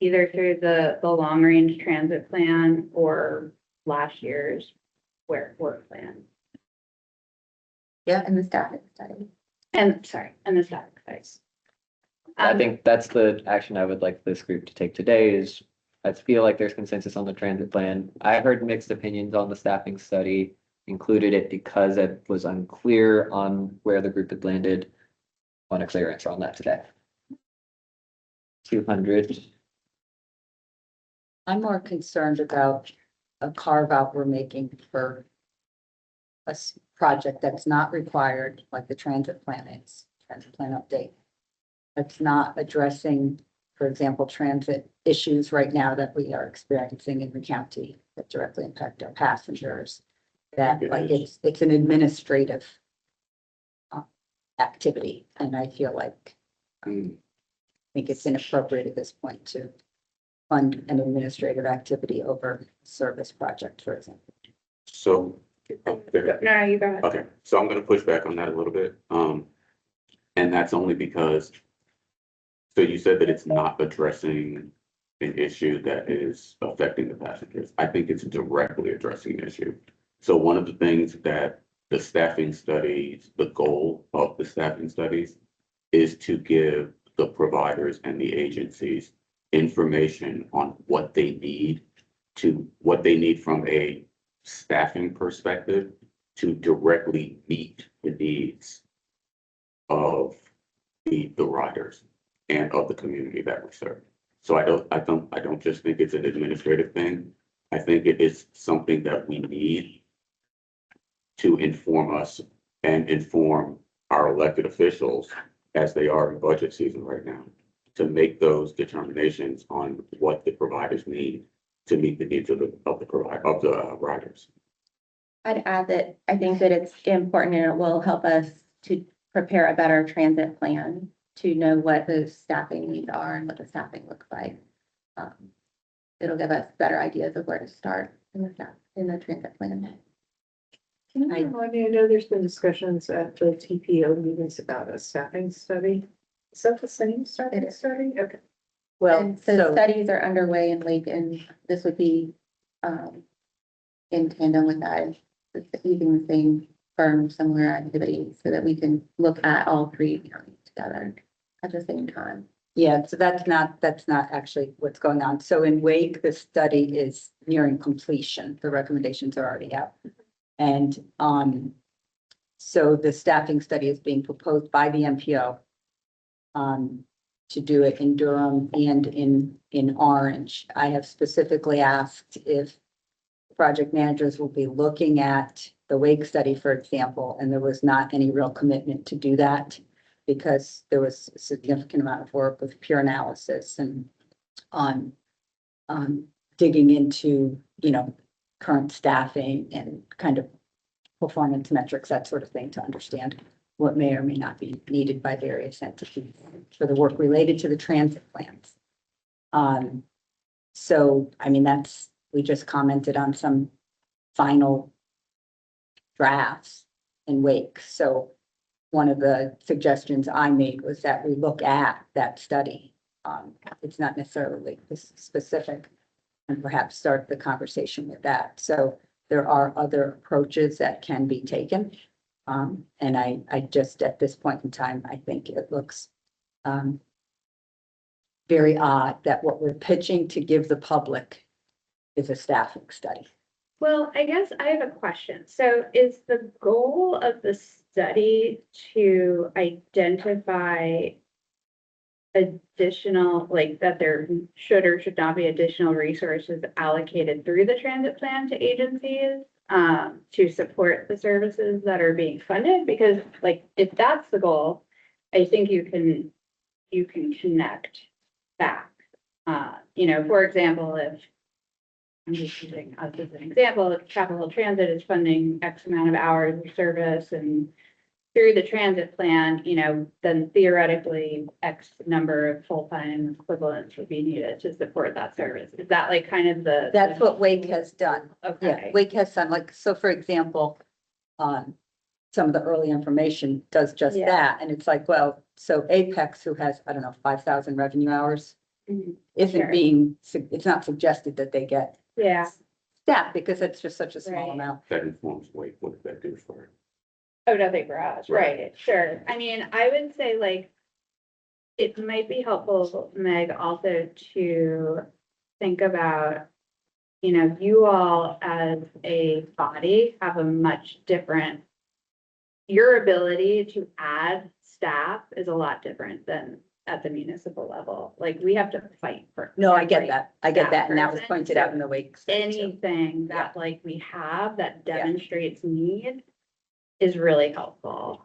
Either through the long range transit plan or last year's work plan. Yeah, and the staffing study. And the static size. I think that's the action I would like this group to take today is I feel like there's consensus on the transit plan. I heard mixed opinions on the staffing study, included it because it was unclear on where the group had landed. Want a clear answer on that today. 200. I'm more concerned about a carve out we're making for a project that's not required, like the transit plan is, transit plan update. It's not addressing, for example, transit issues right now that we are experiencing in the county that directly impact our passengers. That like it's an administrative activity, and I feel like I think it's inappropriate at this point to fund an administrative activity over service project, for example. So, No, you go ahead. okay, so I'm gonna push back on that a little bit. And that's only because, so you said that it's not addressing an issue that is affecting the passengers. I think it's directly addressing an issue. So one of the things that the staffing studies, the goal of the staffing studies is to give the providers and the agencies information on what they need from a staffing perspective to directly meet the needs of the riders and of the community that we serve. So I don't just think it's an administrative thing. I think it is something that we need to inform us and inform our elected officials as they are in budget season right now, to make those determinations on what the providers need to meet the needs of the riders. I'd add that I think that it's important and it will help us to prepare a better transit plan, to know what those staffing needs are and what the staffing looks like. It'll give us better ideas of where to start in the transit plan. Can you remind me, I know there's been discussions at the TPO meetings about a staffing study. Is that the same staffing study? Okay. Well, And so studies are underway in Lake, and this would be in tandem with that, using the same firm, similar activities, so that we can look at all three counties together at the same time. yeah, so that's not actually what's going on. So in Wake, the study is nearing completion. The recommendations are already out. And so the staffing study is being proposed by the MPO to do it in Durham and in Orange. I have specifically asked if project managers will be looking at the Wake study, for example, and there was not any real commitment to do that because there was a significant amount of work with peer analysis and on digging into, current staffing and kind of performance metrics, that sort of thing, to understand what may or may not be needed by various entities for the work related to the transit plans. So, I mean, we just commented on some final drafts in Wake. So one of the suggestions I made was that we look at that study. It's not necessarily specific, and perhaps start the conversation with that. So there are other approaches that can be taken. And I just, at this point in time, I think it looks very odd that what we're pitching to give the public is a staffing study. Well, I guess I have a question. So is the goal of the study to identify additional, like that there should or should not be additional resources allocated through the transit plan to agencies to support the services that are being funded? Because like, if that's the goal, I think you can connect back. For example, if I'm just using us as an example, if Capital Transit is funding X amount of hours of service and through the transit plan, you know, then theoretically X number of full-time equivalents would be needed to support that service. Is that like kind of the? That's what Wake has done. Yeah, Okay. Wake has done, like, so for example, some of the early information does just Yeah. that, and it's like, well, so Apex, who has, I don't know, 5,000 revenue hours, Mhm. isn't Sure. being, it's not suggested that they get Yeah. staff, because it's just such a small Right. amount. That informs weight, what does that do for? Oh, nothing for us, Right. right, sure. I mean, I would say like, it might be helpful, Meg, also to think about, you know, you all as a body have a much different, your ability to add staff is a lot different than at the municipal level. Like, we have to fight for. No, I get every that. I get that, and that was person, pointed so out in the Wake. study, too. Anything that like we have that Yeah. demonstrates need is really helpful.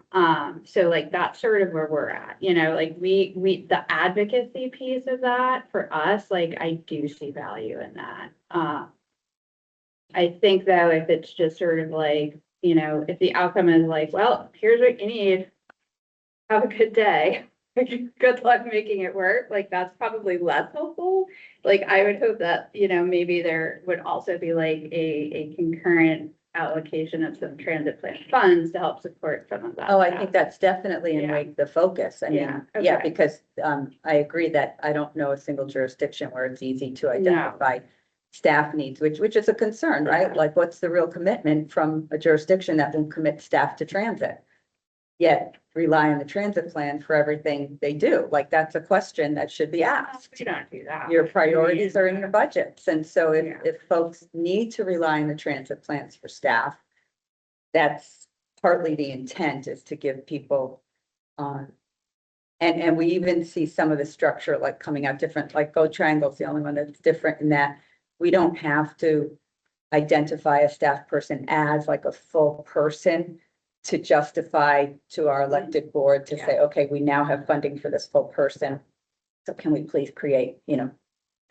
So like that's sort of where we're at, you know, like we, the advocacy piece of that for us, like I do see value in that. I think though, if it's just sort of like, you know, if the outcome is like, well, here's what you need. Have a good day. Good luck making it work. Like, that's probably less helpful. Like, I would hope that, you know, maybe there would also be like a concurrent allocation of some transit plan funds to help support some of that. Oh, I stuff. think that's definitely in Yeah. Wake the focus. I Yeah, mean, yeah, okay. because I agree that I don't know a single jurisdiction where it's easy to identify staff needs, which is a concern, right? Yeah. Like, what's the real commitment from a jurisdiction that will commit staff to transit? Yet rely on the transit plan for everything they do. Like, that's a question that should be asked. We don't do that. Your priorities are in your budgets. And so Yeah. if folks need to rely on the transit plans for staff, that's partly the intent, is to give people, and we even see some of the structure like coming out different, like Go Triangle's the only one that's different in that we don't have to identify a staff person as like a full person to justify to our elected board to say, okay, we now have funding for this full person. So can we please create, you know,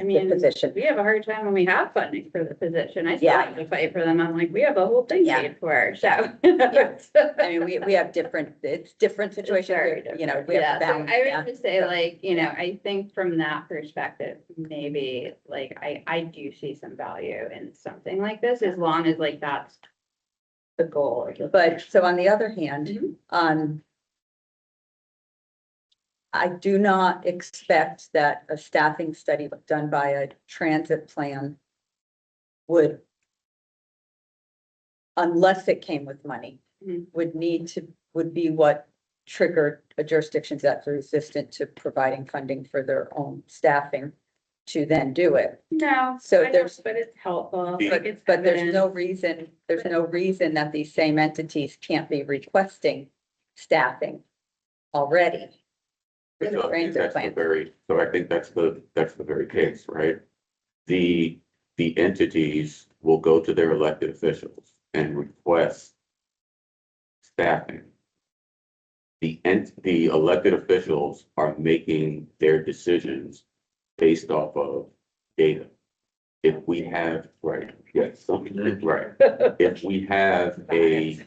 I the mean, position? we have a hard time when we have funding for the position. I still Yeah. have to fight for them. I'm like, we have a whole thing Yeah. paid for, so. Yeah. I mean, we have different, it's different situations, Very you know, different. we have Yeah, to so balance. I yeah. would just say So- like, you know, I think from that perspective, maybe like I do see some value in something like this, as long as like that's the goal. But so on the other hand, Mhm. I do not expect that a staffing study done by a transit plan would, unless it came with money, Mhm. would be what triggered a jurisdiction that's resistant to providing funding for their own staffing to then do it. No, So I know, there's- but it's helpful. But- Like, it's But there's no evidence. reason that these same entities can't be requesting staffing already. for the So I think transit that's the plan. so I think that's the very case, right? The entities will go to their elected officials and request staffing. The elected officials are making their decisions based off of data. If we have, right, yes, right, if we have a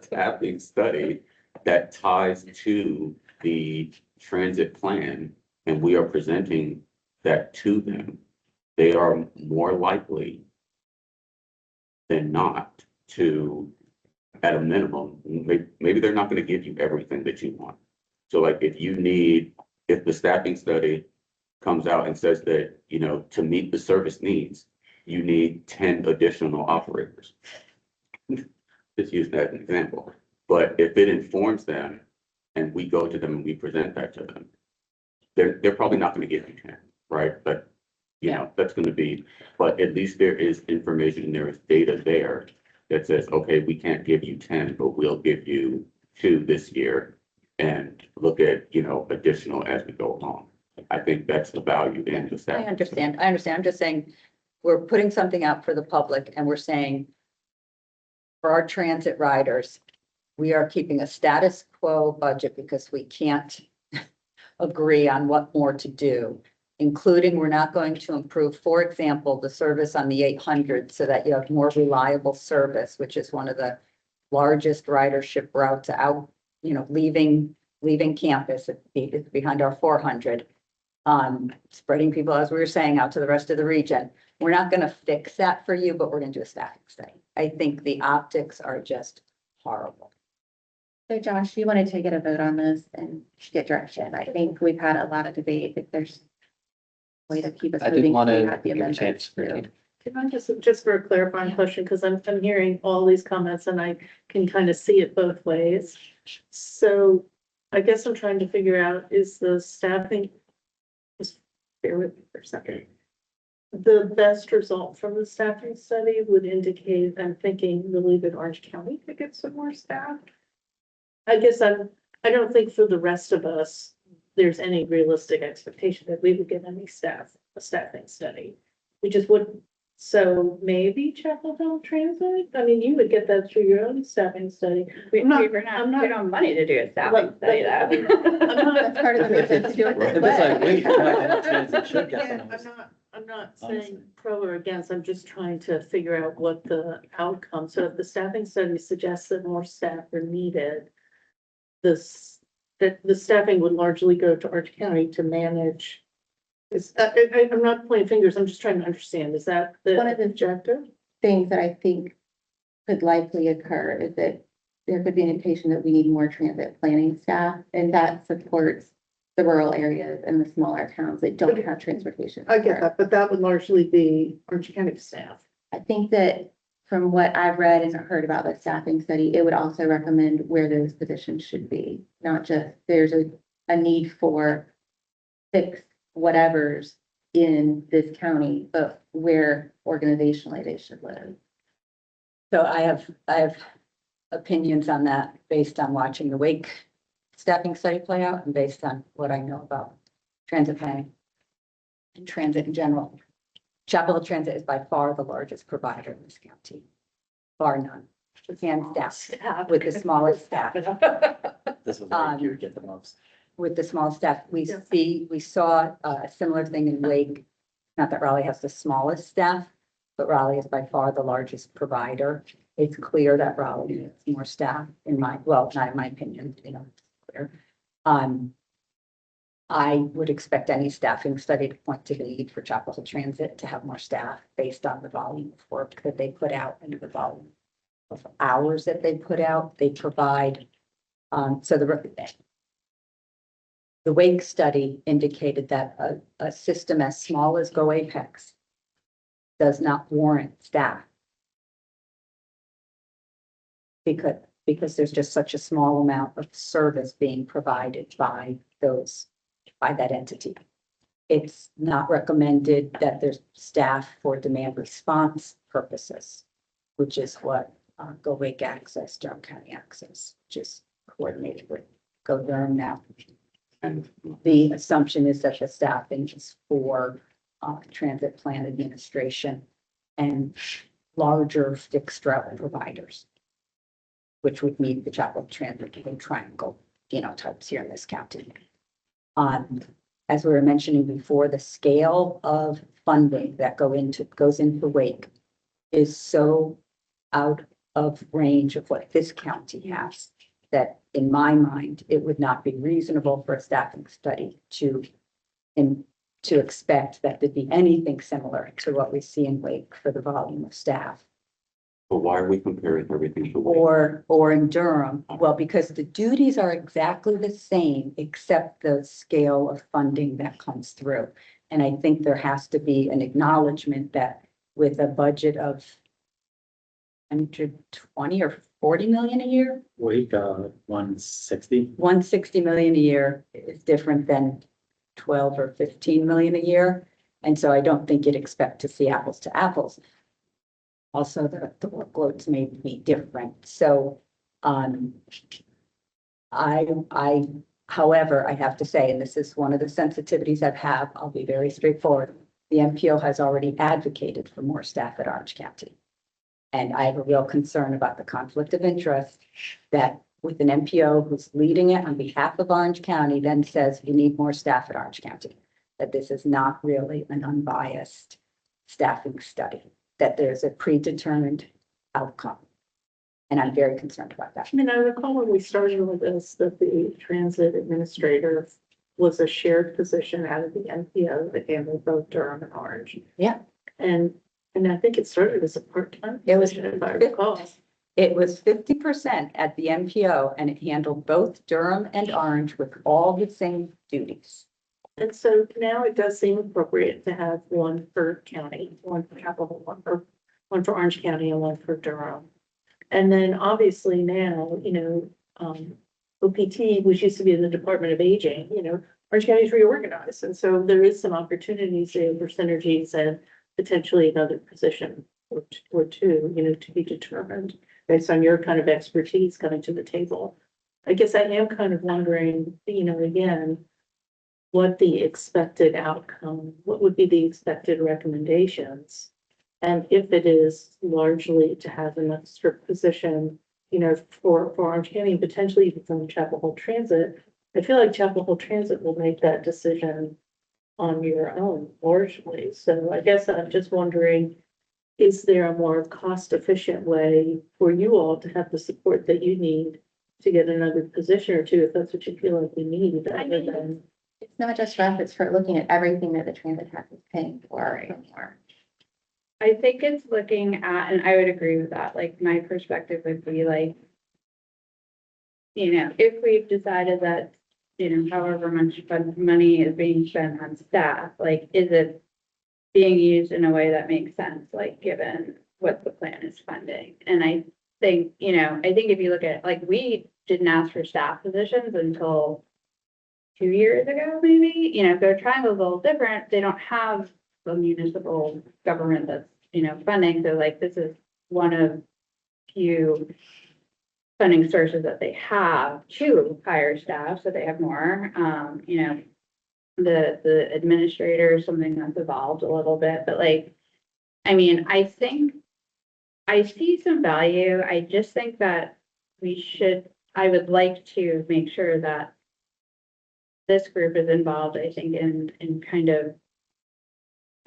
staffing study that ties to the transit plan, and we are presenting that to them, they are more likely than not to, at a minimum, maybe they're not gonna give you everything that you want. So like if the staffing study comes out and says that, you know, to meet the service needs, you need 10 additional operators. Just use that as an example. But if it informs them and we go to them and we present that to them, they're probably not going to give you 10, right? But, you know, that's going to be, but at least there is information, there is data there that says, okay, we can't give you 10, but we'll give you 2 this year and look at, you know, additional as we go along. I think that's the value in the I staff. understand. I'm just saying, we're putting something out for the public and we're saying for our transit riders, we are keeping a status quo budget because we can't agree on what more to do. including we're not going to improve, for example, the service on the 800 so that you have more reliable service, which is one of the largest ridership routes out, leaving campus. It's behind our 400. Spreading people, as we were saying, out to the rest of the region. We're not going to fix that for you, but we're going to do a staffing study. I think the optics are just horrible. So Josh, you wanted to get a vote on this and get direction. I think we've had a lot of debate. If there's a way to keep us I did moving. want we to had the give a amendments chance for through. you. Can I just for a clarifying question, because I'm hearing all these comments and I can kind of see it both ways. So I guess I'm trying to figure out, is the staffing, just bear with me for a second. The best result from the staffing study would indicate, I'm thinking really that Orange County could get some more staff. I guess I don't think for the rest of us, there's any realistic expectation that we would get any a staffing study. We just wouldn't. So maybe Chapel Hill Transit, I mean, you would get that through your own staffing study. We I'm not- don't have money to do a staffing But- study though. I'm not- That's part of the reason to do it If this it's like, way. wait, Black Transit should get Yeah, some of those. I'm not Honestly. saying pro or against, I'm just trying to figure out what the outcome, so if the staffing study suggests that more staff are needed. That the staffing would largely go to Orange County to manage. I'm not pointing fingers, I'm just trying to understand, is that One the of the- objective? Things that I think could likely occur is that there could be an indication that we need more transit planning staff, and that supports the rural areas and the smaller towns that don't have transportation. I get support. that, but that would largely be Orange County staff. I think that from what I've read and heard about the staffing study, it would also recommend where those positions should be. Not just there's a need for fixed whatevers in this county, but where organizationally they should live. So I have opinions on that based on watching the Wake staffing study play out and based on what I know about transit planning and transit in general. Chapel Hill Transit is by far the largest provider in this county, bar none, hands down, with the smallest staff. This is where you would get the most. With the small staff, Yeah. we saw a similar thing in Wake. Not that Raleigh has the smallest staff, but Raleigh is by far the largest provider. It's clear that Raleigh needs more staff not in my opinion, it's clear. I would expect any staffing study to point to the need for Chapel Hill Transit to have more staff based on the volume of work that they put out and the volume of hours that they put out. They provide, so the Wake study indicated that a system as small as Go Apex does not warrant staff. Because there's just such a small amount of service being provided by that entity. It's not recommended that there's staff for demand response purposes, which is what Go Wake Access, Durham County Access, which is coordinated with Go Durham now. And The assumption is that the staffing is for transit plan administration and larger fixed route providers, which would meet the Chapel Hill Transit Triangle phenotypes here in this county. As we were mentioning before, the scale of funding that goes into Wake is so out of range of what this county has, that in my mind, it would not be reasonable for a staffing study to expect that there'd be anything similar to what we see in Wake for the volume of staff. but why are we comparing everything to Wake? Or in Durham, well, because the duties are exactly the same, except the scale of funding that comes through. And I think there has to be an acknowledgement that with a budget of 120 or 40 million a year, Wake, 160. 160 million a year is different than 12 or 15 million a year. And so I don't think you'd expect to see apples to apples. Also, the workloads may be different. So, however, I have to say, and this is one of the sensitivities I'll be very straightforward. The MPO has already advocated for more staff at Orange County. And I have a real concern about the conflict of interest that with an MPO who's leading it on behalf of Orange County, then says you need more staff at Orange County. that this is not really an unbiased staffing study, that there's a predetermined outcome. And I'm very concerned about that. I mean, I recall when we started with this, that the transit administrator was a shared position out of the NPO that handled both Durham and Orange. Yeah. And I think it started as a part-time It was position, if I recall. It was 50% at the MPO and it handled both Durham and Orange with all the same duties. And so now it does seem appropriate to have one for county, one for Chapel, one for Orange County and one for Durham. And then obviously now, OPT, which used to be in the Department of Aging, Orange County is reorganized. And so there is some opportunities there for synergies and potentially another position or two, to be determined based on your kind of expertise coming to the table. I guess I am kind of wondering, again, what the expected outcome, what would be the expected recommendations? And if it is largely to have an extra position, for Orange County and potentially even from Chapel Hill Transit, I feel like Chapel Hill Transit will make that decision on your own largely. So I guess I'm just wondering, is there a more cost-efficient way for you all to have the support that you need to get another position or two, if that's what you feel like you need, other than? It's not just for us, it's for looking at everything that the transit tax is paying for. More. I think it's looking at, and I would agree with that, like my perspective would be like, if we've decided that, however much money is being spent on staff, like, is it being used in a way that makes sense, like, given what the plan is funding? And I think, if you look at, like, we didn't ask for staff positions until 2 years ago, maybe, Go Triangle is a little different. They don't have the municipal government that's, funding. So like, this is one of few funding sources that they have to hire staff. So they have more, the administrator is something that's evolved a little bit, but like, I think I see some value. I just think that I would like to make sure that this group is involved, I think, in kind of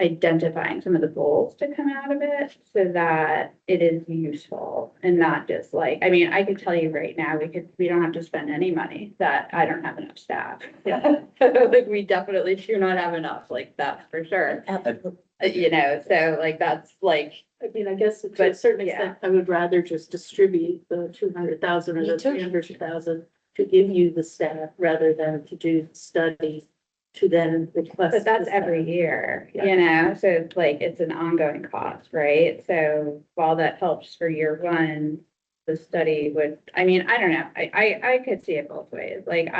identifying some of the goals to come out of it so that it is useful and not just like, I could tell you right now, we don't have to spend any money, that I don't have enough staff. Like, we definitely do not have enough, like, that's for sure. So like, that's like, I guess to a certain extent, I would rather just distribute the 200,000 or Me the too. 300,000 to give you the staff rather than to do the study to then request. but that's the every staff. year, Yeah. so it's like, it's an ongoing cost, right? So while that helps for year one, the study would, I don't know, I could see it both ways. Like,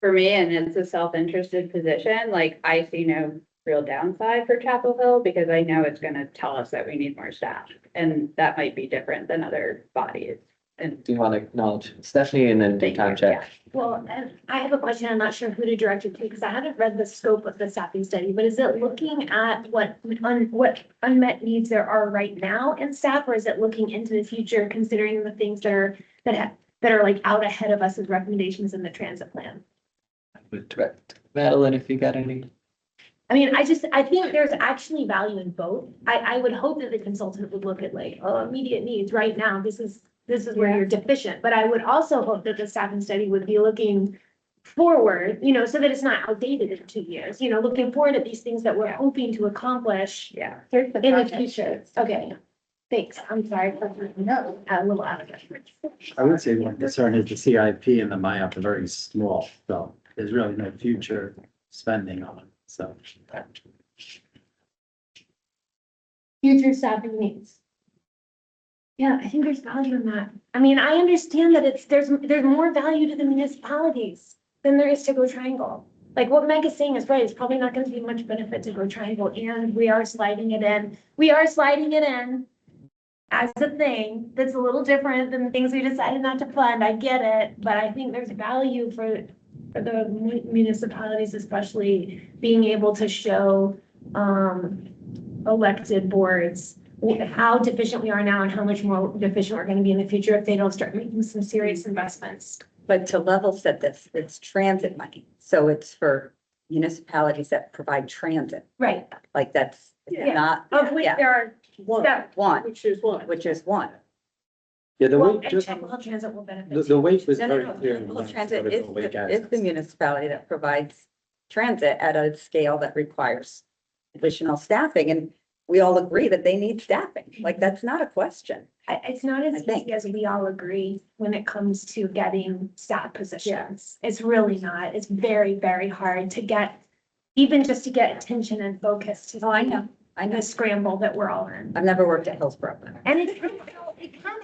for me, and it's a self-interested position, like, I see no real downside for Chapel Hill because I know it's gonna tell us that we need more staff. And that might be different than other bodies. And Do you want to acknowledge Stephanie and then do time check? Well, and I have a question. I'm not sure who to direct it to because I haven't read the scope of the staffing study, but is it looking at what unmet needs there are right now in staff, or is it looking into the future, considering the things that are like out ahead of us as recommendations in the transit plan? I would direct Madeline if you got any. I think there's actually value in both. I would hope that the consultant would look at like, immediate needs right now. This is where you're deficient, but I would also hope that the staffing study would be looking forward, so that it's not outdated in 2 years, looking forward at these things that we're hoping to accomplish Here's the in the project. future. Okay, thanks. I'm sorry for a little out of it. I would say one concern is the CIP and the MIAP are very small, so there's really no future spending on it, so. Future staffing needs. Yeah, I think there's value in that. I understand that there's more value to the municipalities than there is to Go Triangle. Like what Meg is saying is right, it's probably not gonna be much benefit to Go Triangle, and we are sliding it in. We are sliding it in as a thing that's a little different than the things we decided not to fund. I get it, but I think there's value for the municipalities, especially being able to show elected boards how deficient we are now and how much more deficient we're going to be in the future if they don't start making some serious investments. But to level set this, it's transit money. So it's for municipalities that provide transit, Right, like that's Yeah. not, of which yeah, there are One, one, which is one. which is one. Yeah, the well, way, and just, Chapel Transit will benefit. the too. weight was No, very no, no, clear. in Local mine, Transit what is, the weight is the access. municipality that provides transit at a scale that requires additional staffing, and we all agree that they need staffing, like, that's not a question. It's not as I think. easy as we all agree when it comes to getting staff positions. It's really not. It's very, very hard to get, even just to get attention and focus to. Oh, I know, I know, The scramble that we're all in. I've never worked at Hillsborough. And it can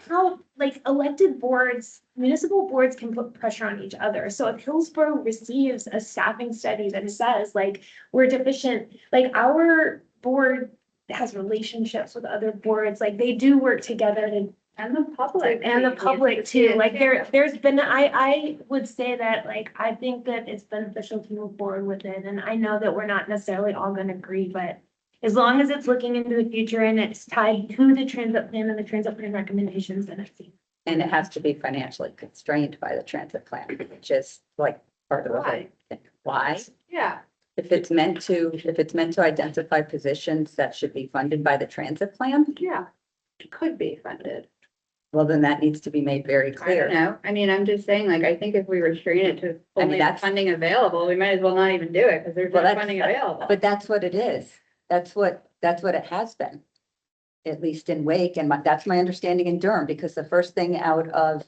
help, like elected boards, municipal boards can put pressure on each other. So if Hillsborough receives a staffing study that says like, we're deficient, like our board has relationships with other boards, like they do work together to. And the public. And the public too, like there's been, I would say that, like, I think that it's beneficial to move forward with it, and I know that we're not necessarily all gonna agree, but. As long as it's looking into the future and it's tied to the transit plan and the transit plan recommendations, then it's. And it has to be financially constrained by the transit plan, which is like part of the whole thing. Why? Yeah, If it's meant to identify positions that should be funded by the transit plan, yeah, it could be funded. well, then that needs to be made very I don't clear. know. I mean, I'm just saying, like, I think if we restrain it to I mean, only that's- funding available, we might as well not even do it because there's Well, no that's- funding available. But that's what it is. That's what it has been. At least in Wake, and that's my understanding in Durham, because the first thing out of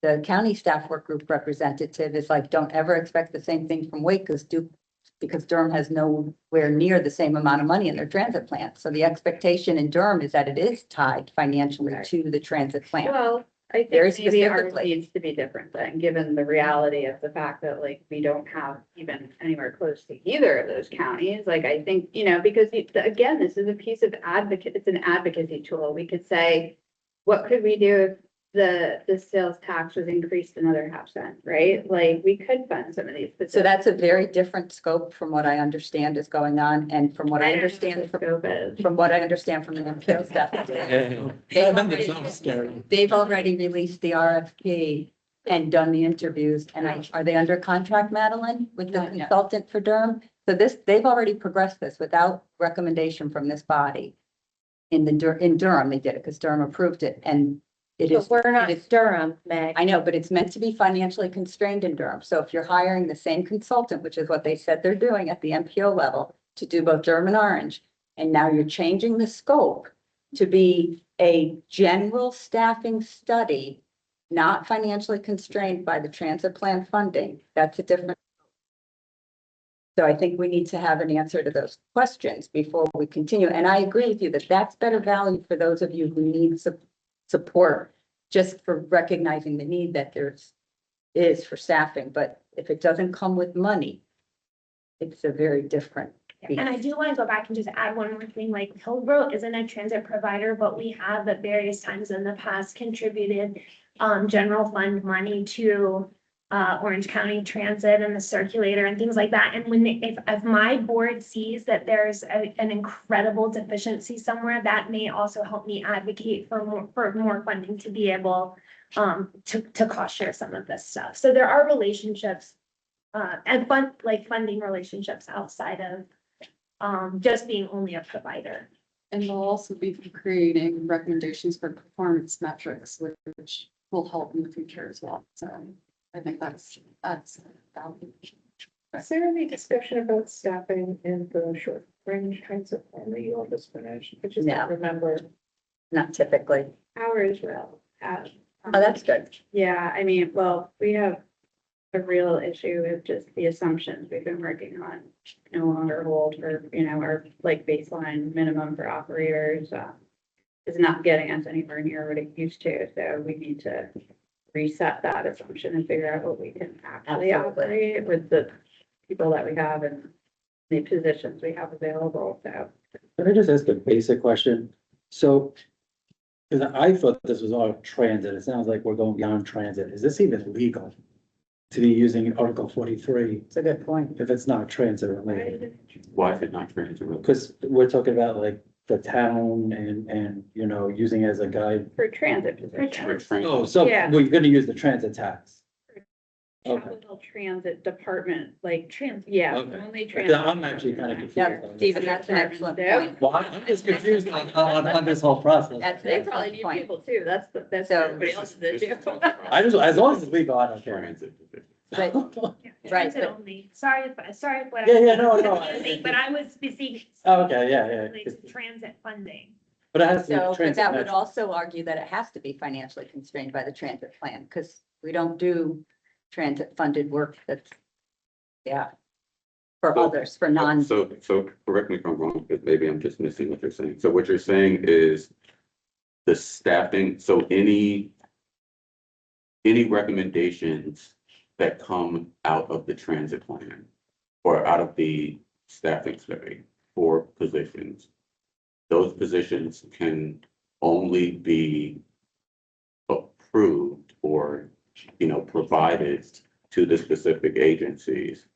the county staff work group representative is like, don't ever expect the same thing from Wake, because Durham has nowhere near the same amount of money in their transit plan. So the expectation in Durham is that it is tied financially Right. to the transit plan. Well, I Very think maybe ours specifically. needs to be different then, given the reality of the fact that like we don't have even anywhere close to either of those counties. Like, I think, because again, this is a piece of it's an advocacy tool. We could say, what could we do if the sales tax was increased another half cent, right? Like, we could fund some of these. So that's a very different scope from what I understand is going on, and from what I understand from what I understand from the MPO staff. They've already released the RFP and done the interviews, and are they under contract, Madeline, with the Not yet. consultant for Durham? So they've already progressed this without recommendation from this body. In Durham, they did it because Durham approved it, and it is. But we're not it is- Durham, Meg. I know, but it's meant to be financially constrained in Durham. So if you're hiring the same consultant, which is what they said they're doing at the MPO level, to do both Durham and Orange, and now you're changing the scope to be a general staffing study, not financially constrained by the transit plan funding, that's a different. So I think we need to have an answer to those questions before we continue. And I agree with you that that's better value for those of you who need support, just for recognizing the need that is for staffing. But if it doesn't come with money, it's a very different. And I do want to go back and just add one more thing, like Hillsborough isn't a transit provider, but we have at various times in the past contributed general fund money to Orange County Transit and the circulator and things like that. And if my board sees that there's an incredible deficiency somewhere, that may also help me advocate for more funding to be able to cost share some of this stuff. So there are relationships and funding relationships outside of just being only a provider. And we'll also be creating recommendations for performance metrics, which will help in the future as well. So I think that's valuable. Is there any discussion about staffing in the short range transit plan that you all just finished? I just No. don't remember. Not typically. Ours will have. Oh, that's good. Yeah, I mean, well, we have a real issue with just the assumptions we've been working on no longer hold for, our like baseline minimum for operators. Is not getting us anywhere near what it used to, so we need to reset that assumption and figure out what we can actually Absolutely. operate with the people that we have and the positions we have available, so. Can I just ask a basic question? So, because I thought this was all transit, it sounds like we're going beyond transit. Is this even legal to be using Article 43 It's a good point. if it's not transit related? Why is it not transit related? Because we're talking about like the town and, using it as a guide. For transit positions. For transit. Oh, so Yeah. we're gonna use the transit tax. Okay. Capital Transit Department, like yeah, Okay. only Yeah, transit. I'm actually kind of confused. Yeah, on this. Stephen, that's an excellent Yeah. point. Well, I'm just confused on this whole process. That's an They probably excellent need point. people too, that's So- everybody else is too. I just, as long as it's legal, I don't care. Transit division. But, right, Transit but only. Sorry if what. Yeah, yeah, no. But I was busy. Oh, okay, yeah. Related to transit funding. But it has to be so, but transit. that would metric. also argue that it has to be financially constrained by the transit plan, because we don't do transit funded work that's, yeah. For So- others, for non, So correct me if I'm wrong, because maybe I'm just missing what you're saying. So what you're saying is the staffing, so any recommendations that come out of the transit plan or out of the staffing study for positions, those positions can only be approved or, provided to the specific agencies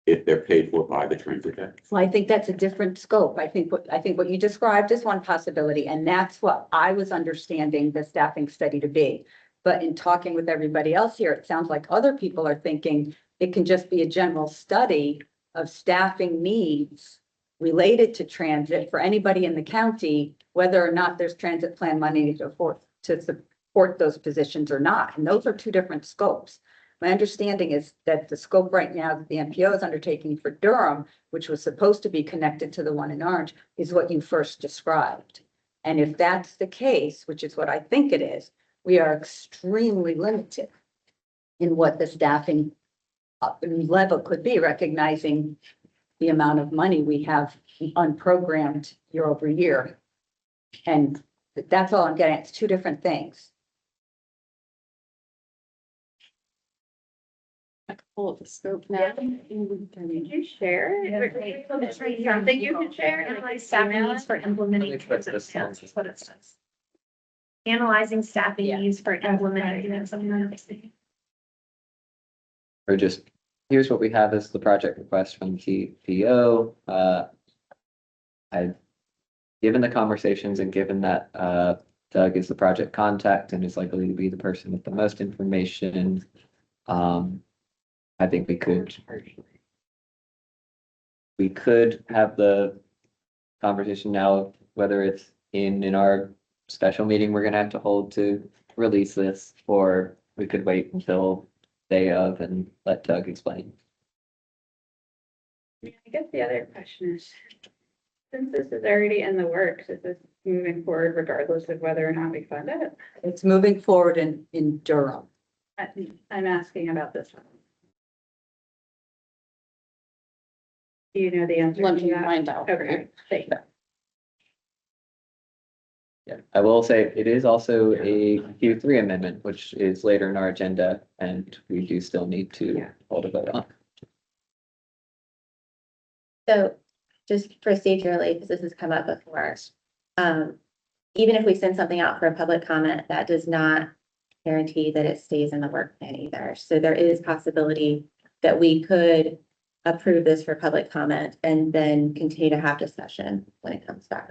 if they're paid for by the transit tax. well, I think that's a different scope. I think what you described is one possibility, and that's what I was understanding the staffing study to be. But in talking with everybody else here, it sounds like other people are thinking it can just be a general study of staffing needs related to transit for anybody in the county, whether or not there's transit plan money to support those positions or not. And those are two different scopes. My understanding is that the scope right now that the MPO is undertaking for Durham, which was supposed to be connected to the one in Orange, is what you first described. And if that's the case, which is what I think it is, we are extremely limited in what the staffing level could be, recognizing the amount of money we have unprogrammed year over year. And that's all I'm getting. It's two different things. Pull up the scope now. Could you share? Yeah. Something you could share? Analyze staffing needs for implementing Let me put transit this plans, on. is what it says. Analyzing staffing Yeah. needs for implementing and something else. Or just, here's what we have as the project request from TPO. Given the conversations and given that, Doug is the project contact and is likely to be the person with the most information, I think we could have the conversation now, whether it's in our special meeting we're gonna have to hold to release this, or we could wait until day of and let Doug explain. I guess the other question is, since this is already in the works, is this moving forward regardless of whether or not we fund it? It's moving forward in Durham. I'm asking about this one. Do you know the answer Let to me that? find out. Okay, thank you. Yeah, I will say it is also a Q3 amendment, which is later in our agenda, and we do still need to Yeah. hold a vote on. So just procedurally, because this has come up before, even if we send something out for a public comment, that does not guarantee that it stays in the work plan either. So there is possibility that we could approve this for public comment and then continue to have discussion when it comes back.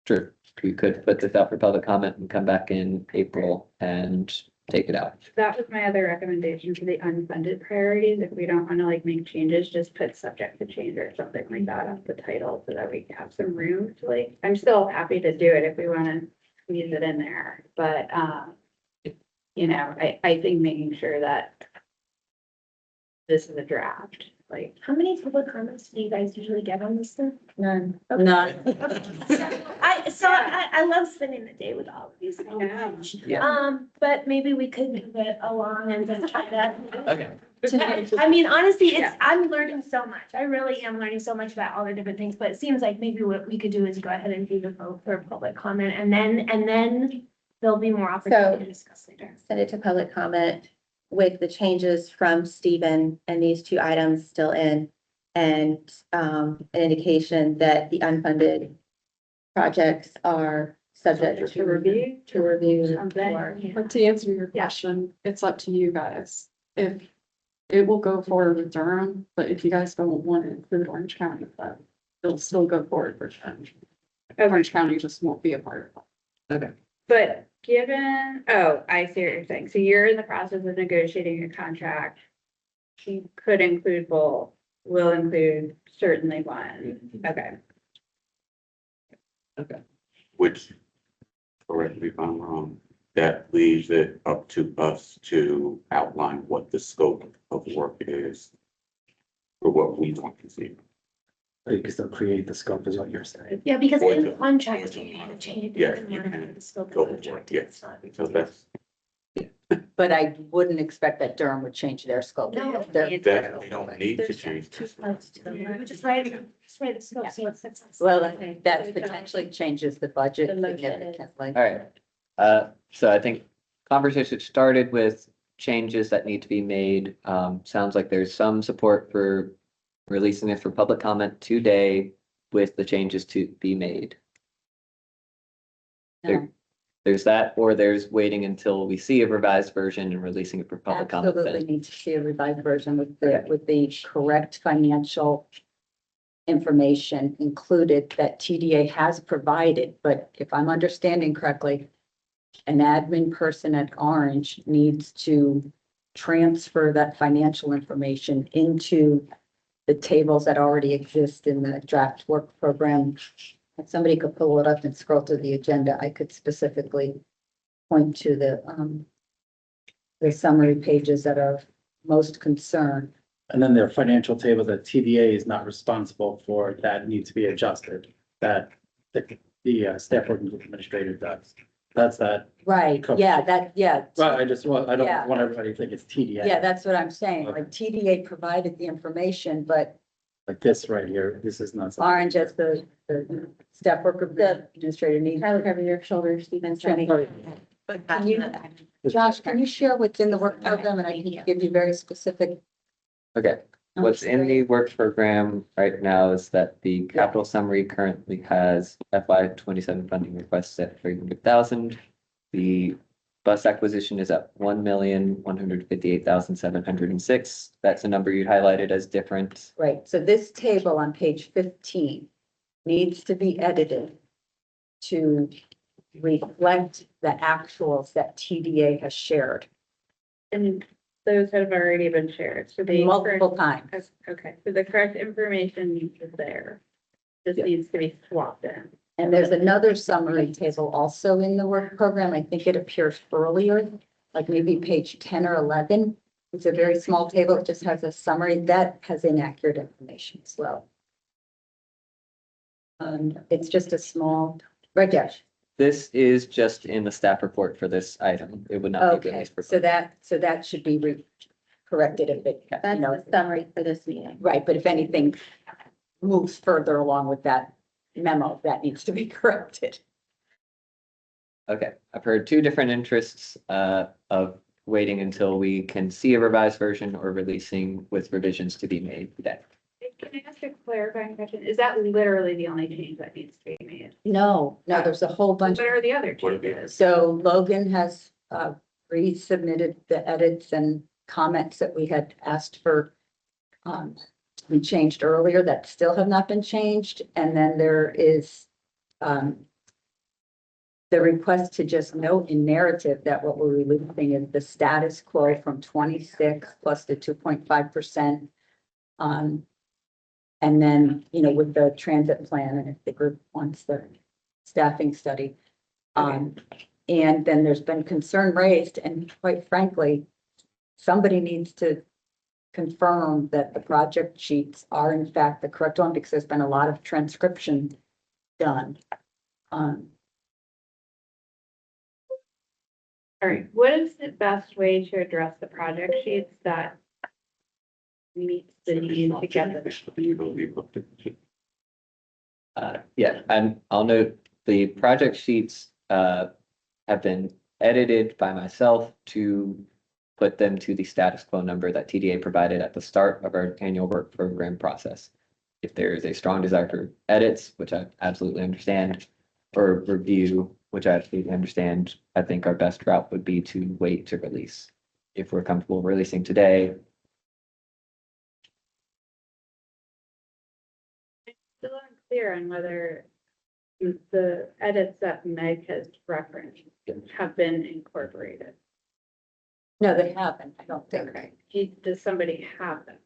True, we could put this out for public comment and come back in April and take it out. That was my other recommendation for the unfunded priorities. If we don't want to make changes, just put subject to change or something like that on the title so that we have some room to I'm still happy to do it if we want to squeeze it in there, but I think making sure that this is a draft, How many public comments do you guys usually get on this stuff? None. Okay. None. I love spending the day with all of these. Yeah. But maybe we could move it along and just try to. Okay. I mean, honestly, Yeah. I'm learning so much. I really am learning so much about all the different things, but it seems like maybe what we could do is go ahead and do the vote for public comment and then there'll be more opportunity to discuss later. Send it to public comment with the changes from Stephen and these two items still in. And an indication that the unfunded projects are subject To review. to review. Something. or- But to answer your question, it's up to you guys. If it will go forward with Durham, but if you guys don't want to include Orange County, but it'll still go forward for Durham. Orange County just won't be a part of it. Okay, But given, oh, I see what you're saying. So you're in the process of negotiating a contract. You could include both, will include certainly one. Okay. Okay. Which, correct me if I'm wrong, that leaves it up to us to outline what the scope of work is for what we want to see. You can still create the scope is what you're saying. Yeah, because Or in to- the contract, or to you modify. can change Yeah, it. you The can scope of go the for it, contract. yeah. It's not- So that's, But I wouldn't expect that Durham would change their scope. No. They're- that we don't need to There's change. two parts to them. We just write the scope, so it fits us. Well, I think that potentially changes the budget The motion is- significantly. All right. So I think conversation started with changes that need to be made. Sounds like there's some support for releasing this for public comment today with the changes to be made. No, There's that, or there's waiting until we see a revised version and releasing it for public comment. absolutely then. need to see a revised version with the, Okay. with the correct financial information included that TDA has provided, but if I'm understanding correctly, an admin person at Orange needs to transfer that financial information into the tables that already exist in the draft work program. If somebody could pull it up and scroll to the agenda, I could specifically point to the summary pages that are most concerned. And then there are financial tables that TDA is not responsible for that need to be adjusted, that the staff working administrator does. That's that. Right, Cool. yeah, I don't Yeah. want everybody to think it's TDA. yeah, that's what I'm saying. Okay. Like TDA provided the information, but Like this right here, this is not. something- Orange as the staff worker administrator needs. Try to look over your shoulder, Stephen. But can you, Josh, can you share what's in the work program and I can give you very specific. Okay, what's in the work program right now is that the capital summary currently has FY 27 funding requests at 300,000. The bus acquisition is at 1,158,706. That's a number you highlighted as different. Right, so this table on page 15 needs to be edited to reflect the actuals that TDA has shared And those have already been shared. So the multiple times. Okay, so the correct information is there. Just Yeah. needs to be swapped in. And there's another summary table also in the work program. I think it appears earlier, like maybe page 10 or 11. It's a very small table. It just has a summary that has inaccurate information as well. It's just a small, right there. This is just in the staff report for this item. It would not be Okay, released for. so that should be corrected if it, you That's know, the summary for this meeting. right, but if anything moves further along with that memo, that needs to be corrected. Okay, I've heard two different interests of waiting until we can see a revised version or releasing with revisions to be made today. Can I ask a clarifying question? Is that literally the only change that needs to be made? No, there's a whole bunch. What are the other What are the changes? So Logan has resubmitted the edits and comments that we had asked for. We changed earlier that still have not been changed. And then there is the request to just note in narrative that what we're releasing is the status quo from 26 plus the 2.5%. And then, you know, with the transit plan and if the group wants the staffing study. And then there's been concern raised and quite frankly, somebody needs to confirm that the project sheets are in fact the correct one because there's been a lot of transcription done. All right, what is the best way to address the project sheets that meets the need to get them? Yeah, and I'll note the project sheets have been edited by myself to put them to the status quo number that TDA provided at the start of our annual work program process. If there is a strong desire for edits, which I absolutely understand, or review, which I absolutely understand, I think our best route would be to wait to release. If we're comfortable releasing today, Still unclear on whether the edits that Meg has referenced have been incorporated. No, they haven't, I don't think. Does somebody have them?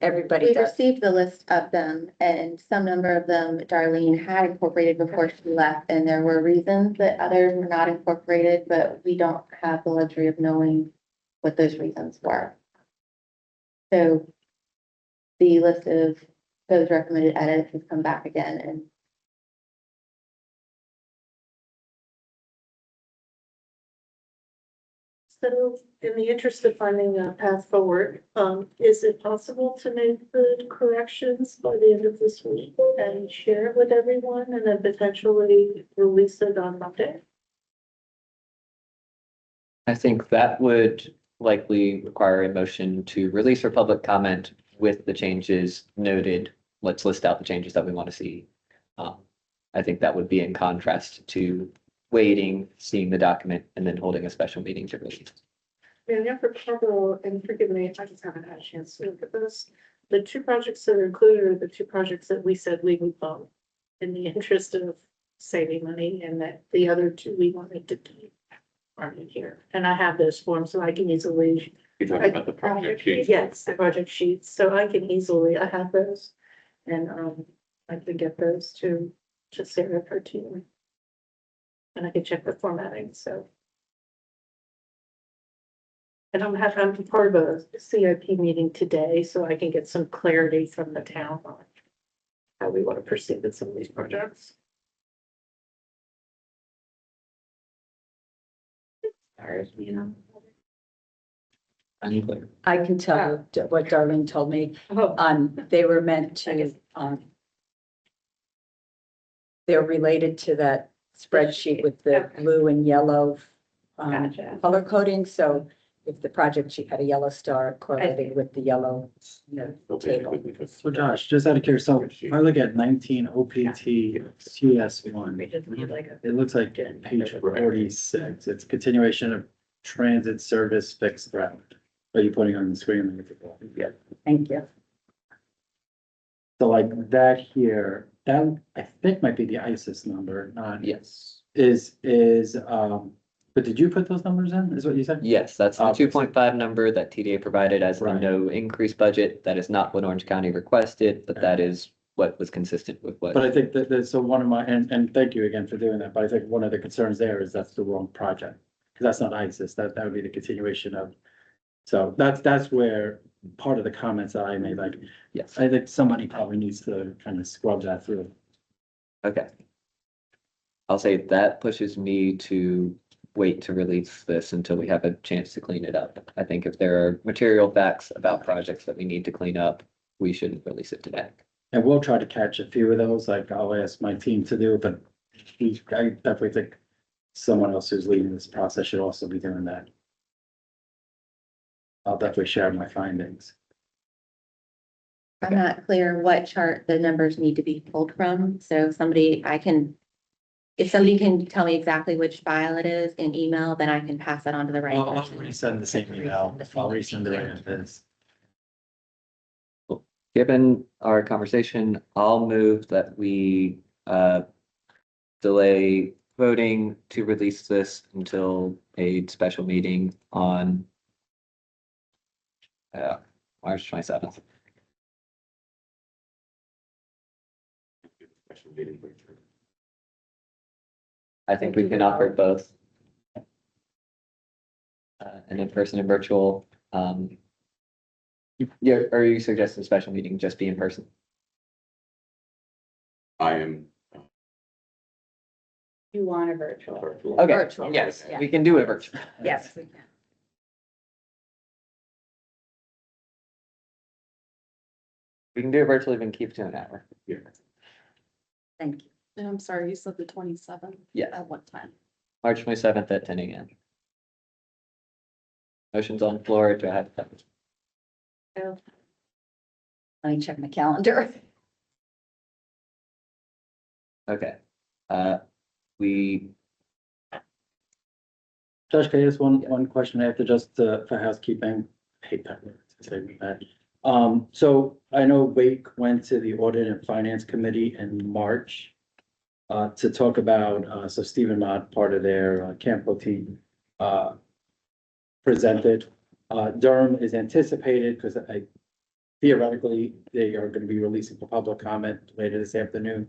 Everybody We does. received the list of them and some number of them Darlene had incorporated before she left. And there were reasons that others were not incorporated, but we don't have the luxury of knowing what those reasons were. So the list of those recommended edits has come back again and So in the interest of finding a path forward, is it possible to make the corrections by the end of this week and share it with everyone and then potentially release it on Monday? I think that would likely require a motion to release for public comment with the changes noted. Let's list out the changes that we want to see. I think that would be in contrast to waiting, seeing the document, and then holding a special meeting to release. Yeah, for Cargill, and forgive me, I just haven't had a chance to look at this. The two projects that are included are the two projects that we said we would vote in the interest of saving money, and that the other two we wanted to keep aren't in here. And I have those forms, so I can easily, You're talking about the project sheet. yes, the project sheets, so I can easily, I have those. And, I can get those to Sarah, her team. And I can check the formatting, so. And I'm part of a CIP meeting today, so I can get some clarity from the town on how we want to proceed with some of these projects. Sorry, you know. Unclear. I can tell you what Darlene told me. Oh, They were meant to, they're related to that spreadsheet with the Okay. blue and yellow Gotcha. color coding. So if the project sheet had a yellow star correlated with the yellow, So table. basically, because- So Josh, just out of curiosity, if I look at 19 OPT CS1, we just need like a. it looks like page 46. It's continuation of transit service fixed route. Are you putting on the screen? Yeah. Thank you. So like that here, that I think might be the ISIS number, not Yes. but did you put those numbers in, is what you said? Yes, that's the Oh, 2.5 number that TDA provided as the Right. no increase budget. That is not what Orange County requested, but that is what was consistent with what. But I think that, so one of my, and thank you again for doing that, but I think one of the concerns there is that's the wrong project. Because that's not ISIS, that would be the continuation of, so that's where part of the comments that I made, like, Yes, I think somebody probably needs to kind of scrub that through. okay. I'll say that pushes me to wait to release this until we have a chance to clean it up. I think if there are material facts about projects that we need to clean up, we shouldn't release it today. And we'll try to catch a few of those, like I'll ask my team to do, but I definitely think someone else who's leading this process should also be doing that. I'll definitely share my findings. I'm not clear what chart the numbers need to be pulled from. So if somebody can tell me exactly which file it is in email, then I can pass that on to the right I'll person. resend the same email. I'll resend it as this. Given our conversation, I'll move that we delay voting to release this until a special meeting on March 27th. Special meeting. I think we can offer both. An in-person and virtual. Yeah, are you suggesting a special meeting just be in person? I am. You want a virtual. Virtual. Okay, Virtual, yes, yeah. we can do it virtual. Yes, we can. We can do it virtually, we can keep it to an hour. Yeah. Thank you. And I'm sorry, you said the 27th? Yeah. At what time? March 27th at 10 a.m. Motion's on the floor. Do I have that? Let me check my calendar. Okay. We, Josh, can I ask one question I have to just, for housekeeping? I hate that word to say that. So I know Wake went to the Audit and Finance Committee in March. to talk about, so Stephen Mott, part of their Campo team, presented. Durham is anticipated, because I theoretically, they are going to be releasing for public comment later this afternoon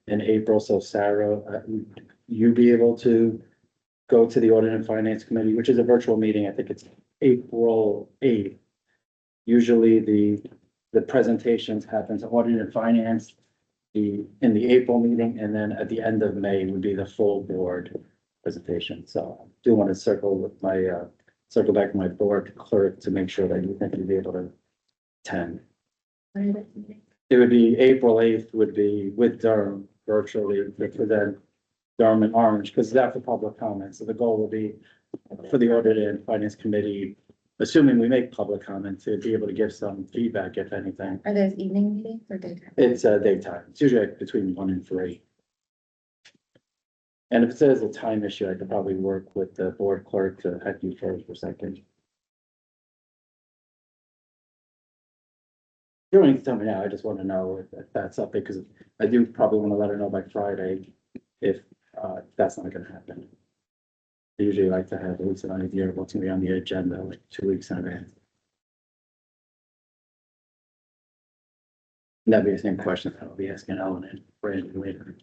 in April. So Sarah, you be able to go to the Audit and Finance Committee, which is a virtual meeting. I think it's April 8th. Usually the presentations happens Audit and Finance in the April meeting, and then at the end of May would be the full board presentation. So I do want to circle back with my board clerk to make sure that you think you'd be able to attend. It would be April 8th would be with Durham virtually to present Durham and Orange, because that's for public comment. So the goal will be for the Audit and Finance Committee, assuming we make public comment, to be able to give some feedback, if anything. Are those evening meetings or daytime? It's daytime. It's usually between 1 and 3. And if it says a time issue, I could probably work with the board clerk to have you first for a second. You don't need to tell me now. I just want to know if that's up, because I do probably want to let her know by Friday if that's not going to happen. I usually like to have at least an idea of what's going to be on the agenda, like 2 weeks in advance. And that'd be the same question that I'll be asking Ellen and Brandon later.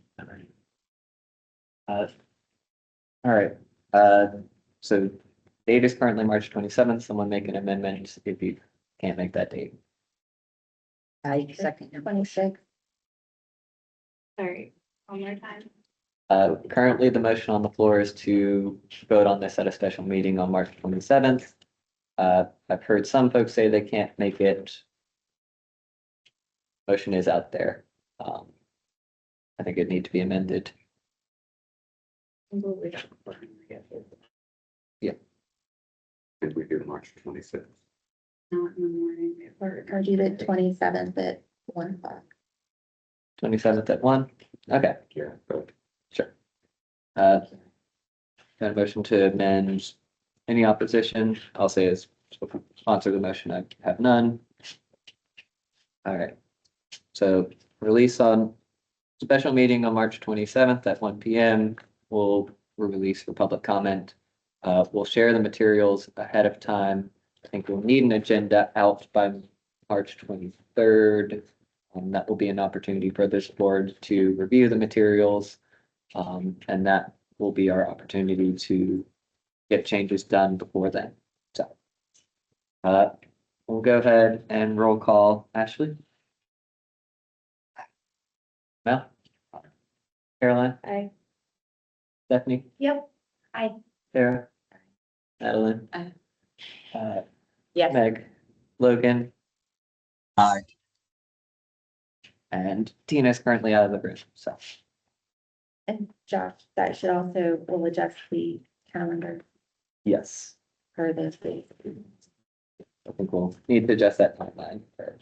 All right, so date is currently March 27th. Someone make an amendment if you can't make that date. I second your motion. 26. Sorry, one more time. Currently, the motion on the floor is to vote on this at a special meeting on March 27th. I've heard some folks say they can't make it. Motion is out there. I think it need to be amended. And we do March 26th. Not in the morning. Or do the 27th at 1 o'clock. 27th at 1? Okay, Yeah, but sure. Got a motion to amend. Any opposition? I'll say as sponsor the motion, I have none. All right. So release on special meeting on March 27th at 1 PM. We'll release for public comment. We'll share the materials ahead of time. I think we'll need an agenda out by March 23rd. That will be an opportunity for this board to review the materials. And that will be our opportunity to get changes done before then. So we'll go ahead and roll call. Ashley? Mel? Caroline? Aye. Stephanie? Yep. Aye. Sarah? Madeline? Aye. Yes. Meg? Logan? Aye. And Tina is currently out of the room, so. And Josh, that should also, will adjust the calendar Yes, for those days. I think we'll need to adjust that timeline for.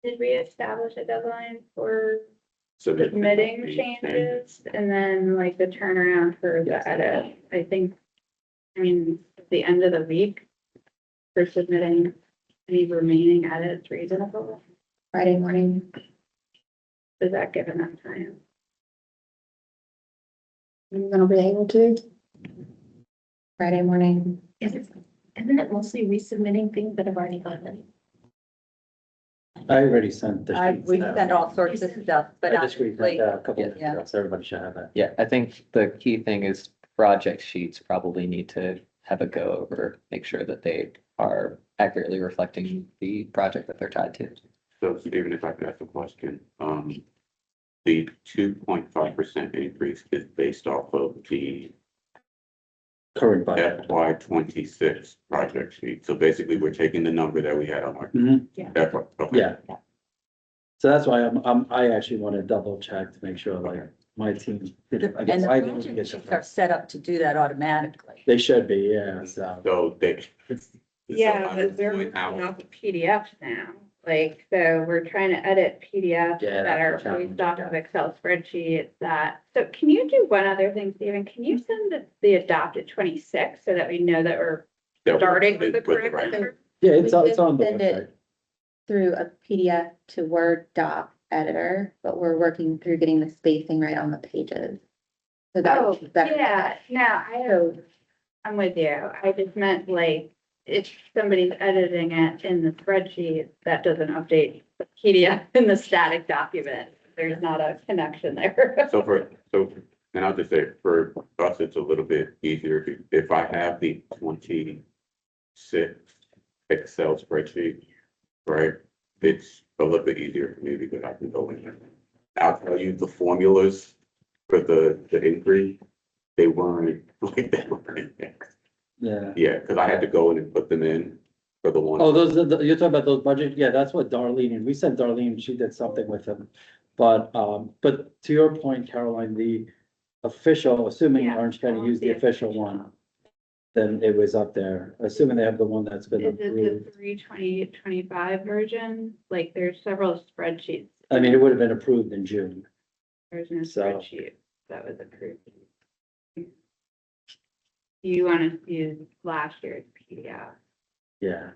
Did we establish a deadline for so submitting changes and then like the turnaround for the edit? I think, I mean, at the end of the week for submitting any remaining edits reasonable. Friday morning. Does that give enough time? You're gonna be able to? Friday morning. Isn't it mostly resubmitting things that have already gone in? I already sent the sheets We out. sent all sorts of stuff, but I just resent honestly, a couple of Yeah. details. Everybody should have that. Yeah, I think the key thing is project sheets probably need to have a go over, make sure that they are accurately reflecting the project that they're tied to. So Stephen, if I could ask a question, the 2.5% increase is based off of the Current budget. FY 26 project sheet. So basically, we're taking the number that we had on our Mhm. FY. Okay. Yeah. So that's why I actually want to double check to make sure like my team did it. I and guess the I didn't project get sheets are it. set up to do that automatically. They should be, yeah, so. So they. Yeah, so but we're I- working off of PDF now. Like, so we're trying to edit PDFs Yeah, that are that's the challenge, based off yeah. of Excel spreadsheets that, so can you do one other thing, Stephen? Can you send the adopted 26 so that we know that we're that we're starting with the right correct number? Yeah, We it's just on the send it website. Through a PDF to Word doc editor, but we're working through getting the spacing right on the pages. So that Oh, would be better. yeah, no, I'm with you. I just meant like, if somebody's editing it in the spreadsheet, that doesn't update the PDF in the static document. There's not a connection there. And I'll just say, for us, it's a little bit easier if I have the 26 Excel spreadsheet, right? It's a little bit easier for me because I can go in there. I'll tell you the formulas for the increase, they weren't like they were in there. Yeah. Yeah, because I had to go in and put them in for the one. Oh, those are you're talking about those budget, yeah, that's what Darlene, and we sent Darlene, she did something with them. But to your point, Caroline, the official, assuming Yeah, Orange County I used the want the official one, then it was up there, assuming they have the one that's been Is it approved. the 3/20/25 version? Like, there's several spreadsheets. I mean, it would have been approved in June. There's no So- spreadsheet that was approved. You want to use last year's PDF? Yeah,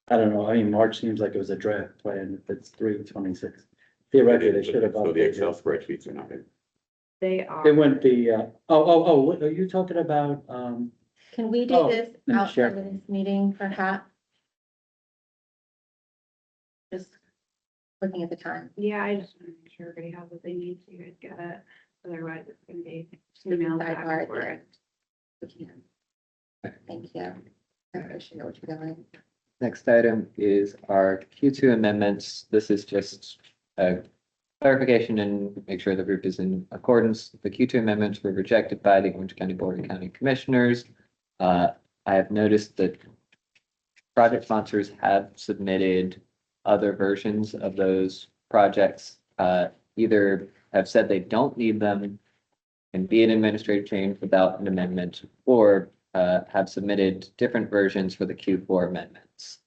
I don't know, I mean, March seems like it was a draft plan, if it's 3/26. Theoretically, they should have. So the Excel updated. spreadsheets are not in. They are. It wouldn't be, what are you talking about, Can we do Oh, this let me share. outside of this meeting perhaps? Just looking at the time. Yeah, I just want to make sure everybody has what they need so you guys get it. Otherwise, it's gonna be Just a emailed back sidebar and forth. there. We can. Thank you. I appreciate what you're doing. Next item is our Q2 amendments. This is just a clarification and make sure the group is in accordance. The Q2 amendments were rejected by the Orange County Board of County Commissioners. I have noticed that project sponsors have submitted other versions of those projects. Either have said they don't need them and be an administrative change without an amendment, or have submitted different versions for the Q4 amendments.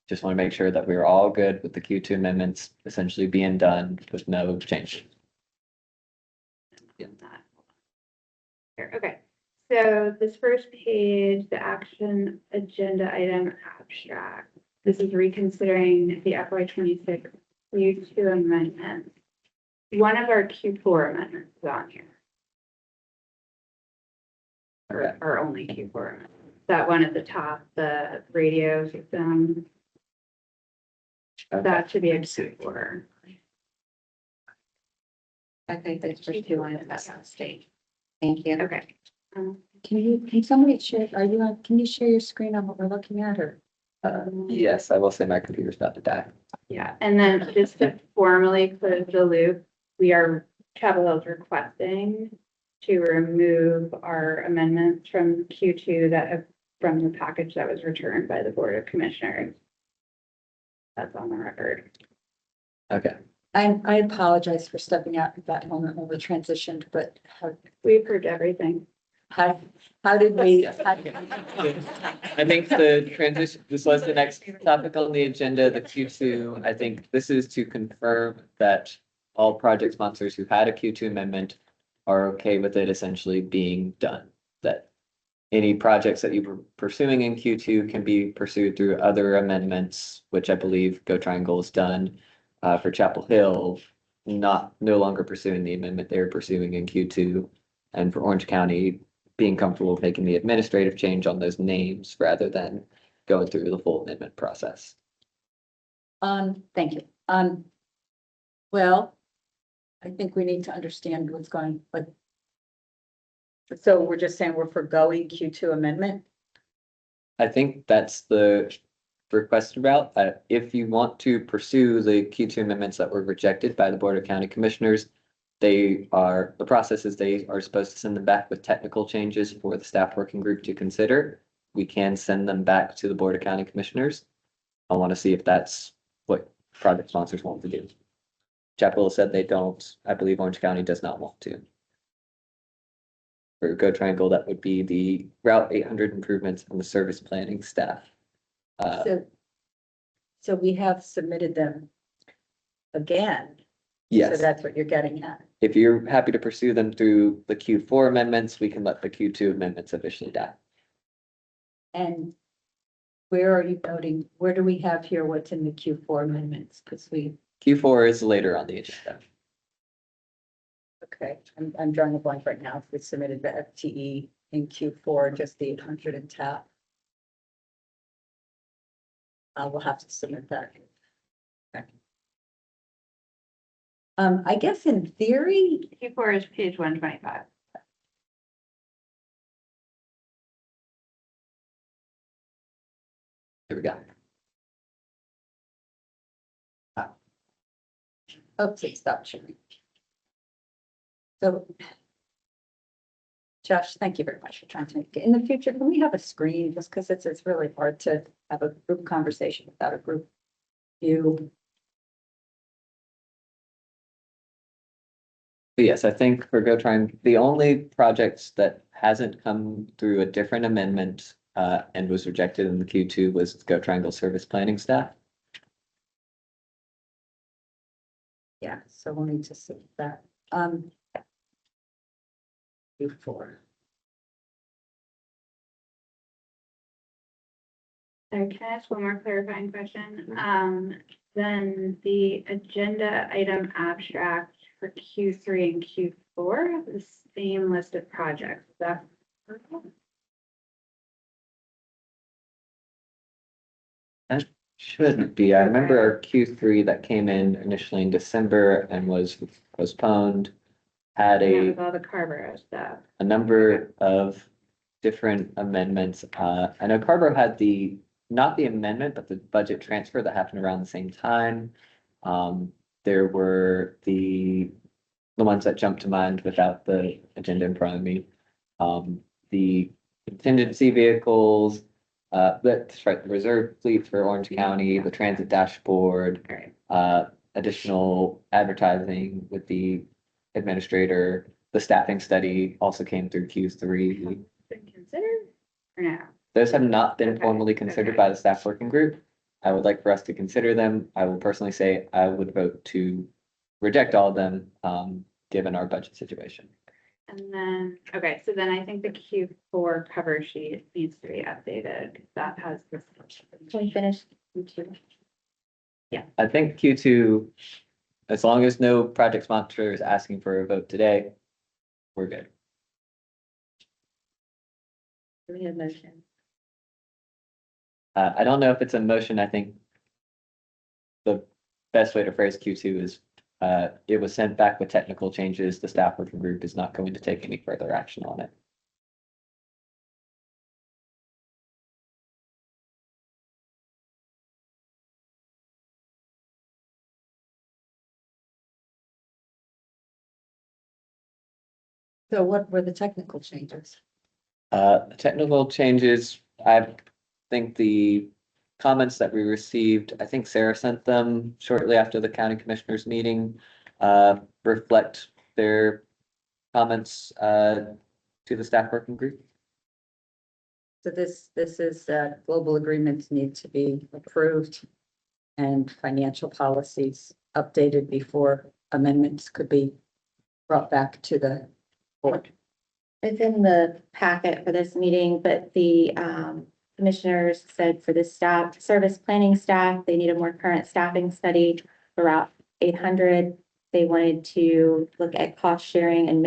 Just want to make sure that we're all good with the Q2 amendments essentially being done with no change. Here, okay, so this first page, the action agenda item abstract. This is reconsidering the FY 26 Q2 amendments. One of our Q4 amendments is on here. Or only Q4 amendments. That one at the top, the radio system, that should be a Q4. I think that's just two lines. That's on stage. Thank you. Okay. Can somebody share, can you share your screen on what we're looking at, or? Yes, I will say my computer's about to die. Yeah, and then just to formally close the loop, Chapel Hill's requesting to remove our amendments from Q2 from the package that was returned by the Board of Commissioners. That's on the record. Okay, I apologize for stepping out at that moment when we transitioned, but We approved everything. how did we? I think the transition, this was the next topic on the agenda, the Q2. I think this is to confirm that all project sponsors who had a Q2 amendment are okay with it essentially being done. That any projects that you were pursuing in Q2 can be pursued through other amendments, which I believe Go Triangle has done. For Chapel Hill, no longer pursuing the amendment they were pursuing in Q2. And for Orange County, being comfortable with making the administrative change on those names rather than going through the full amendment process. Thank you. Well, I think we need to understand what's going, but. So we're just saying we're forgoing Q2 amendment? I think that's the requested route. If you want to pursue the Q2 amendments that were rejected by the Board of County Commissioners, the process is they are supposed to send them back with technical changes for the staff working group to consider. We can send them back to the Board of County Commissioners. I want to see if that's what project sponsors want to do. Chapel said they don't. I believe Orange County does not want to. For Go Triangle, that would be the Route 800 improvements and the service planning staff. So we have submitted them again. So Yes, that's what you're getting at. if you're happy to pursue them through the Q4 amendments, we can let the Q2 amendments officially die. And where are you noting, where do we have here what's in the Q4 amendments? Because Q4 is later on the agenda. Okay, I'm drawing a blank right now. If we submitted the FTE in Q4, just the 800 and tap. We'll have to submit that. Okay. I guess in theory, Q4 is page 125. Here we go. oops, it stopped sharing. So Josh, thank you very much for trying to make it. In the future, can we have a screen, just because it's really hard to have a group conversation without a group view? But yes, I think for Go Triangle, the only projects that hasn't come through a different amendment and was rejected in the Q2 was Go Triangle Service Planning staff. Yeah, so we'll need to see that. Q4. Sorry, can I ask one more clarifying question? Then the agenda item abstract for Q3 and Q4 have the same list of projects. Is that correct? Shouldn't be. I remember our Q3 that came in initially in December and was postponed. Had And that a was all the Carver stuff. a number of different amendments. I know Carver had not the amendment, but the budget transfer that happened around the same time. There were the ones that jumped to mind without the agenda in front of me. The contingency vehicles, that's right, the reserve fleet for Orange County, the transit dashboard, additional advertising with the administrator, the staffing study also came through Q3. Been considered or no? Those have not been Okay, formally considered okay. by the staff working group. I would like for us to consider them. I will personally say I would vote to reject all of them, given our budget situation. And then, okay, so then I think the Q4 cover sheet needs to be updated. 'Cause that has this. Can we finish? I think Q2, as long as no project sponsor is asking for a vote today, we're good. Do we need a motion? I don't know if it's a motion. I think the best way to phrase Q2 is it was sent back with technical changes. The staff working group is not going to take any further action on it. So what were the technical changes? Technical changes, I think the comments that we received, I think Sarah sent them shortly after the county commissioners meeting, reflect their comments to the staff working group. So this is global agreements need to be approved and financial policies updated before amendments could be brought back to the board. It's in the packet for this meeting, but the commissioners said for the staff, service planning staff, they need a more current staffing study for Route 800. They wanted to look at cost sharing and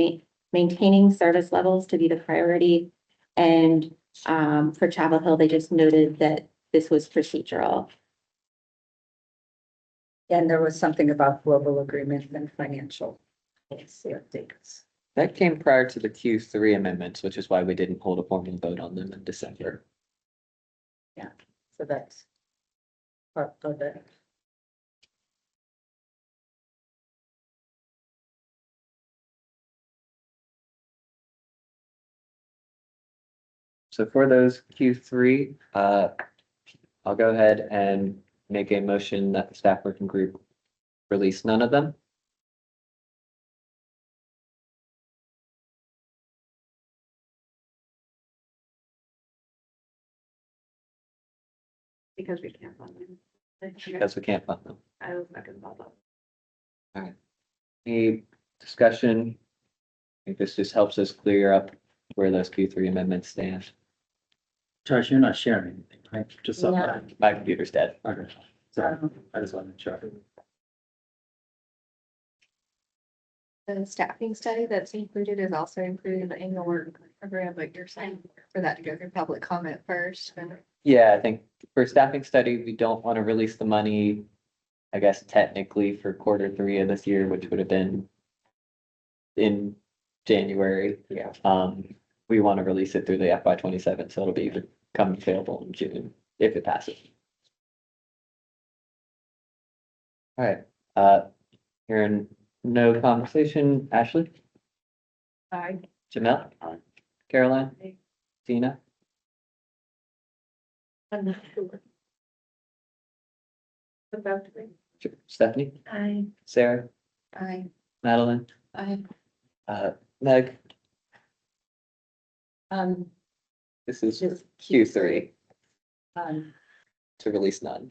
maintaining service levels to be the priority. And for Chapel Hill, they just noted that this was procedural. And there was something about global agreements and financial policy updates. That came prior to the Q3 amendments, which is why we didn't hold a formal vote on them in December. So that's part of it. So for those Q3, I'll go ahead and make a motion that the staff working group release none of them. Because we can't fund them. Because we can't fund them. I will second that. Any discussion? I think this just helps us clear up where those Q3 amendments stand. Josh, you're not sharing anything, right? Just No. something. My computer's dead. Okay, so I just want to make sure. The staffing study that's included is also included in the annual work program, but you're saying for that to go through public comment first. And Yeah, I think for staffing study, we don't want to release the money, I guess technically for quarter 3 of this year, which would have been in January. Yeah. We want to release it through the FY 27, so it'll become available in June if it passes. All right, hearing no conversation, Ashley, Aye. Jamel? Aye. Caroline? Aye. Tina? I'm not sure. About to be. Stephanie? I, Sarah? I, Madeline? Meg? This is Just Q3 um, to release none.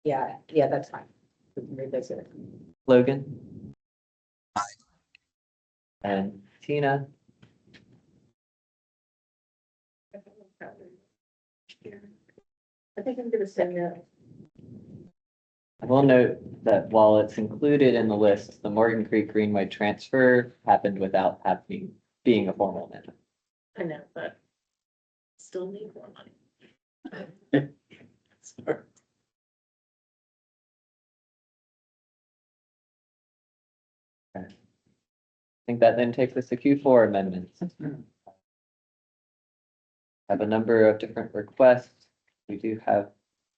yeah, that's fine. We can revisit it. Logan? And Tina? I think I'm gonna say no. I will note that while it's included in the list, the Morgan Creek Greenway transfer happened without being a formal amendment. I know, but still need more money. Sorry. I think that then takes us to Q4 amendments. Have a number of different requests. We do have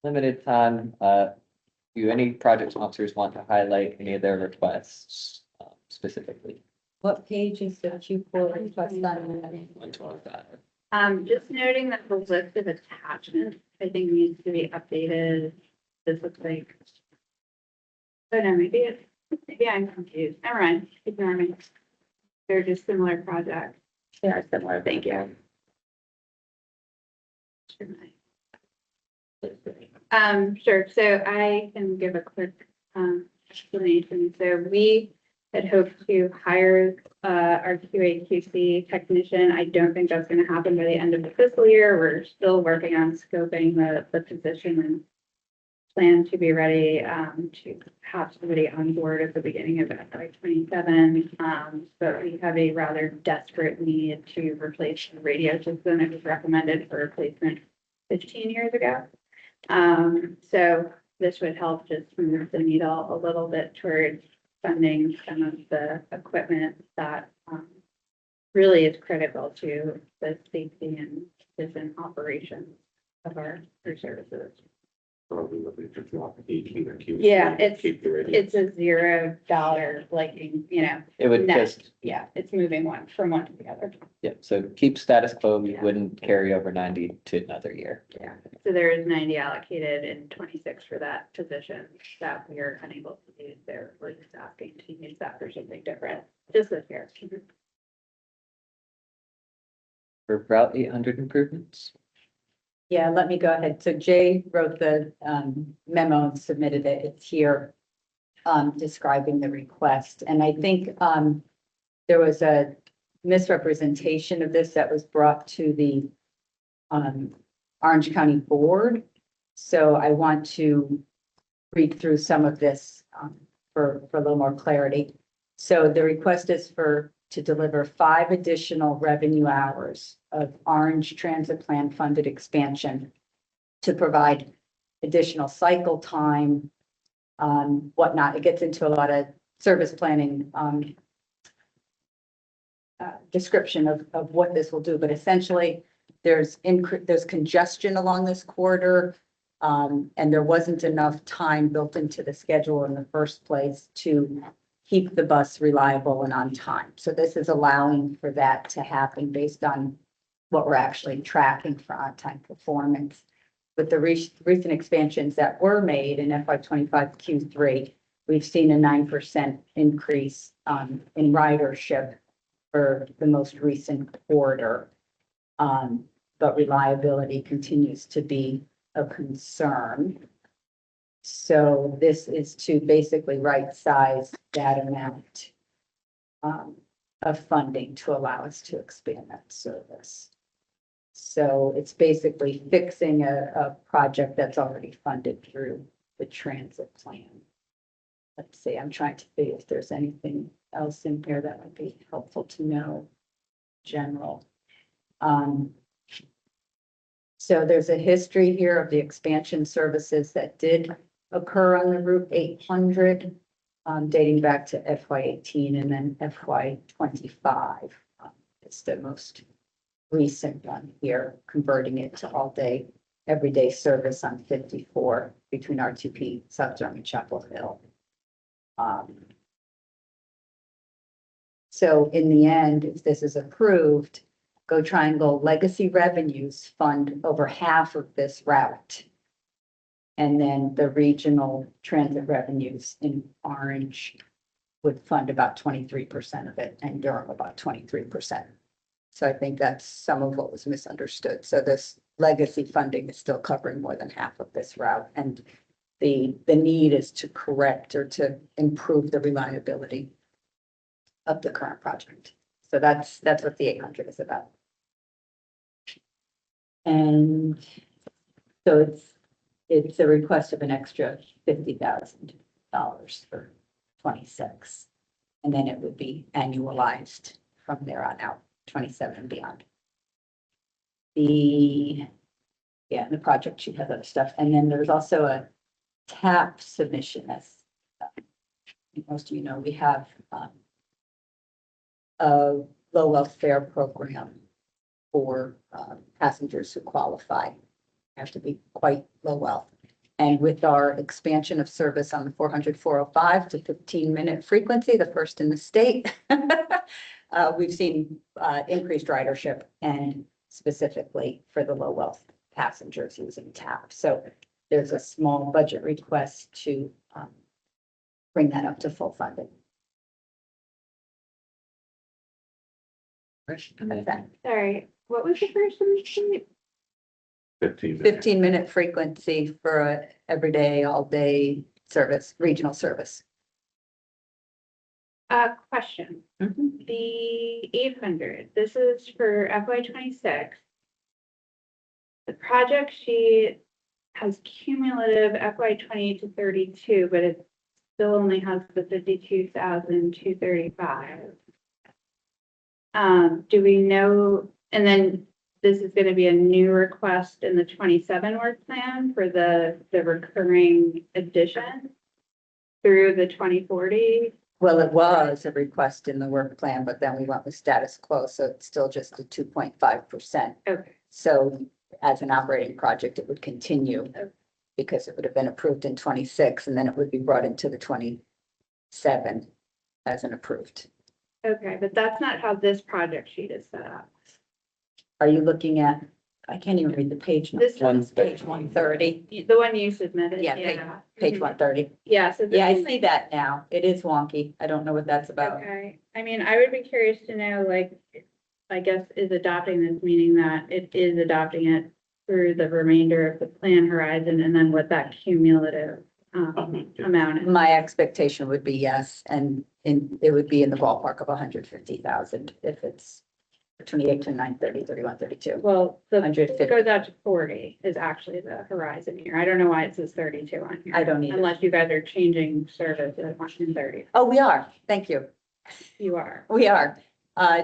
limited time. Do any project sponsors want to highlight any of their requests specifically? What page is the Q4 request on? 125. Just noting that the list of attachments, I think needs to be updated. This looks like. Oh, no, maybe I'm confused. Never mind, ignore me. They're just similar projects. They are similar. Thank you. Sure, so I can give a quick explanation. So we had hoped to hire our QA/QC technician. I don't think that's gonna happen by the end of the fiscal year. We're still working on scoping the position and plan to be ready to have somebody on board at the beginning of FY 27. But we have a rather desperate need to replace the radio system. It was recommended for replacement 15 years ago. So this would help just move the needle a little bit towards funding some of the equipment that really is critical to the safety and efficient operation of our services. Probably looking to drop 18 or keep. Yeah, Keep the radio. It's a $0, like, It would net. just, Yeah, it's moving from one to the other. yeah, so keep status quo. We Yeah. wouldn't carry over 90 to another year. Yeah, so there is 90 allocated in 26 for that position that we are unable to use. We're just asking to use that for something different, just this year. For Route 800 improvements. Yeah, let me go ahead. So Jay wrote the memo and submitted it. It's here describing the request. And I think there was a misrepresentation of this that was brought to the Orange County Board. So I want to read through some of this for a little more clarity. So the request is to deliver 5 additional revenue hours of Orange Transit Plan funded expansion to provide additional cycle time, whatnot. It gets into a lot of service planning description of what this will do, but essentially there's congestion along this corridor, and there wasn't enough time built into the schedule in the first place to keep the bus reliable and on time. So this is allowing for that to happen based on what we're actually tracking for on-time performance. With the recent expansions that were made in FY 25 Q3, we've seen a 9% increase in ridership for the most recent quarter. But reliability continues to be a concern. So this is to basically right-size that amount of funding to allow us to expand that service. So it's basically fixing a project that's already funded through the transit plan. let's see, I'm trying to see if there's anything else in here that would be helpful to know. General. So there's a history here of the expansion services that did occur on the Route 800, dating back to FY18 and then FY25. It's the most recent one here, converting it to all-day, everyday service on 54 between RTP, South Durham, and Chapel Hill. So in the end, if this is approved, Go Triangle legacy revenues fund over half of this route. And then the regional transit revenues in orange would fund about 23% of it, and Durham about 23%. So I think that's some of what was misunderstood. So this legacy funding is still covering more than half of this route, and the need is to correct or to improve the reliability of the current project. So that's what the 800 is about. And so it's a request of an extra $50,000 for 26. And then it would be annualized from there on out, 27 and beyond. The project sheet has other stuff. And then there's also a TAP submission. As most of you know, we have a low welfare program for passengers who qualify. Have to be quite low wealth. And with our expansion of service on the 400, 405 to 15-minute frequency, the first in the state, we've seen increased ridership, and specifically for the low wealth passengers using TAP. So there's a small budget request to bring that up to full funding. That's that. Sorry, what was the first one? 15 minutes. 15-minute frequency for a everyday, all-day service, regional service. Question. Mhm. The 800, this is for FY26. The project sheet has cumulative FY20 to 32, but it still only has the 52,235. Do we know, and then this is going to be a new request in the 27 work plan for the recurring addition through the 2040. Well, it was a request in the work plan, but then we went with status quo, so it's still just a 2.5%. Okay. So as an operating project, it would continue because it would have been approved in 26, and then it would be brought into the 27 as an approved. Okay, but that's not how this project sheet is set up. Are you looking at, I can't even read the page. This one's page 130, The one you submitted. Yeah, page Mhm. 130. Yeah, so. this Yeah, I is- see that now. It is wonky. I don't know what that's about. Okay, I mean, I would be curious to know, like, I guess, is adopting this meaning that it is adopting it through the remainder of the plan horizon, and then what that cumulative amount is. My expectation would be yes, and it would be in the ballpark of 150,000 if it's between 8 to 930, 31, 32. Well, the, it 150. goes out to 40 is actually the horizon here. I don't know why it says 32 on here. I don't either. Unless you guys are changing service to 130. Oh, we are. Thank you. You are. We are.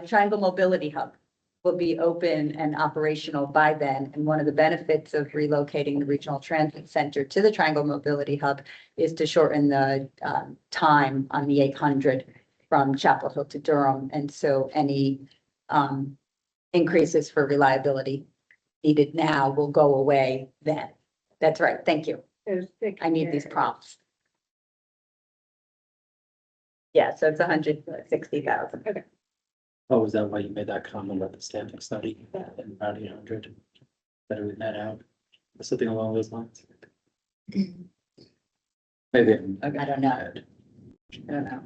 Triangle Mobility Hub will be open and operational by then. And one of the benefits of relocating the Regional Transit Center to the Triangle Mobility Hub is to shorten the time on the 800 from Chapel Hill to Durham. And so any increases for reliability needed now will go away then. That's right. Thank you. There's 6 I need these here. prompts. Yeah, so it's 160,000. Oh, is that why you made that comment about the staffing study in Route 800? Better read that out, or something along those lines? Maybe. I don't know. I don't know.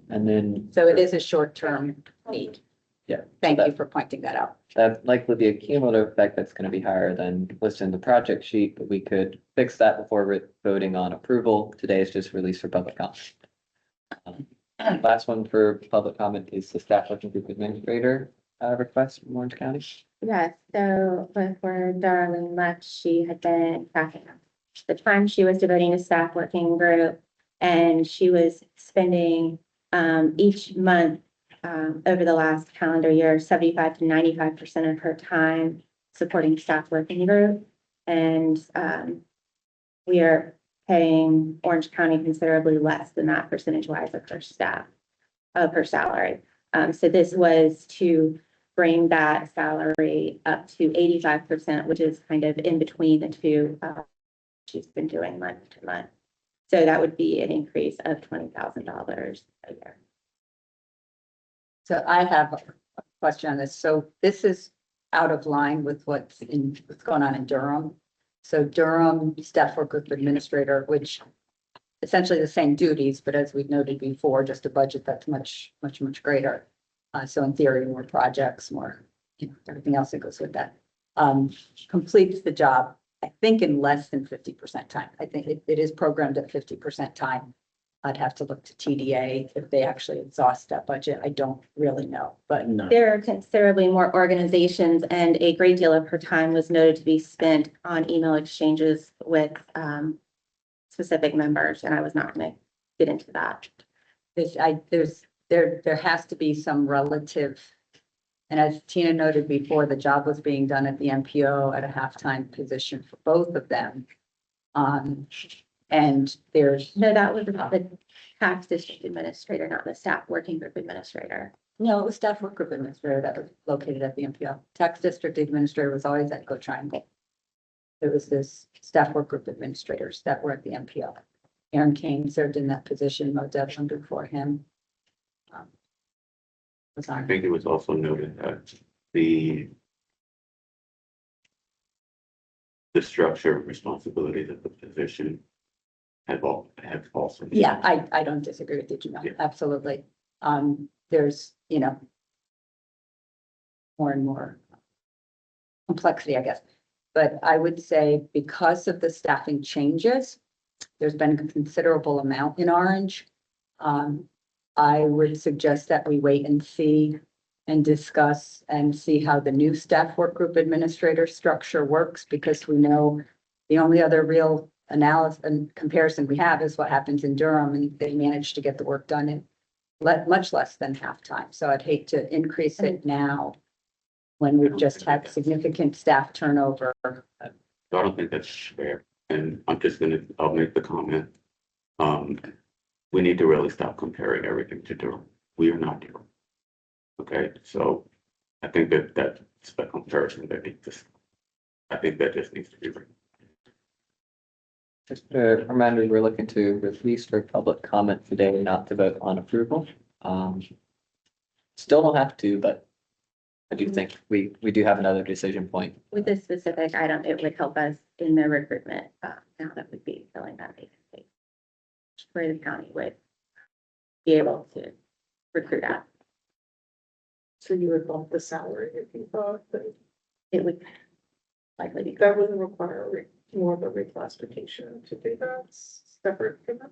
And then So it is a short-term need. Yeah. Thank you for pointing that out. that likely be a cumulative effect that's going to be higher than listed in the project sheet, but we could fix that before voting on approval. Today is just released for public comment. Last one for public comment is the staff working group administrator request from Orange County. Yes, so before Darlene left, she had been tracking the time she was devoting to staff working group, And she was spending each month over the last calendar year, 75 to 95% of her time supporting staff working group. And we are paying Orange County considerably less than that percentage-wise of her staff, of her salary. So this was to bring that salary up to 85%, which is kind of in between the two she's been doing month to month. So that would be an increase of $20,000 a year. So I have a question on this. So this is out of line with what's going on in Durham. So Durham Staff Work Group Administrator, which essentially the same duties, but as we've noted before, just a budget that's much greater. So in theory, more projects, more, everything else that goes with that. Completes the job, I think, in less than 50% time. I think it is programmed at 50% time. I'd have to look to TDA if they actually exhaust that budget. I don't really know, but There are considerably more organizations, and a great deal of her time was noted to be spent on email exchanges with specific members, and I was not going to get into that. there has to be some relative. And as Tina noted before, the job was being done at the MPO at a half-time position for both of them. And there's, No, that was about the tax district administrator, not the staff working group administrator. no, it was staff work group administrator that was located at the MPO. Tax district administrator was always at Go Triangle. It was this staff work group administrators that were at the MPO. Aaron Kane served in that position, Mo Devlin before him. Was I on. think it was also noted that the structure and responsibilities of the position have also. Yeah, I don't disagree with you, Janelle, Yeah. absolutely. There's, more and more complexity, I guess. But I would say because of the staffing changes, there's been a considerable amount in Orange. I would suggest that we wait and see and discuss and see how the new staff work group administrator structure works, because we know the only other real analysis and comparison we have is what happens in Durham, and they managed to get the work done in much less than half time. So I'd hate to increase it now when we've just had significant staff turnover. So I don't think that's fair. And I'll make the comment. We need to really stop comparing everything to Durham. We are not Durham. Okay, so I think that's a comparison that just needs to be written. Just a reminder, we're looking to release for public comment today, not to vote on approval. Still don't have to, but I do think we do have another decision point. With this specific item, it would help us in the recruitment, now that we'd be filling that vacancy. Where the county would be able to recruit at. So you would bump the salary if you thought that It would likely be. that wouldn't require more of a reclassification to do that separate from that.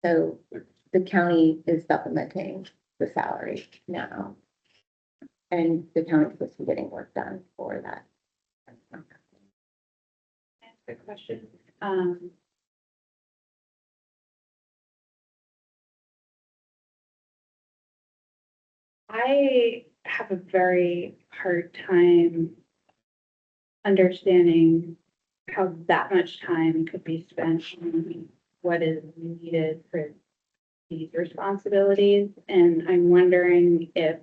So the county is supplementing the salary now. And the county's supposed to be getting work done for that. Good question. I have a very hard time understanding how that much time could be spent on what is needed for these responsibilities. And I'm wondering if,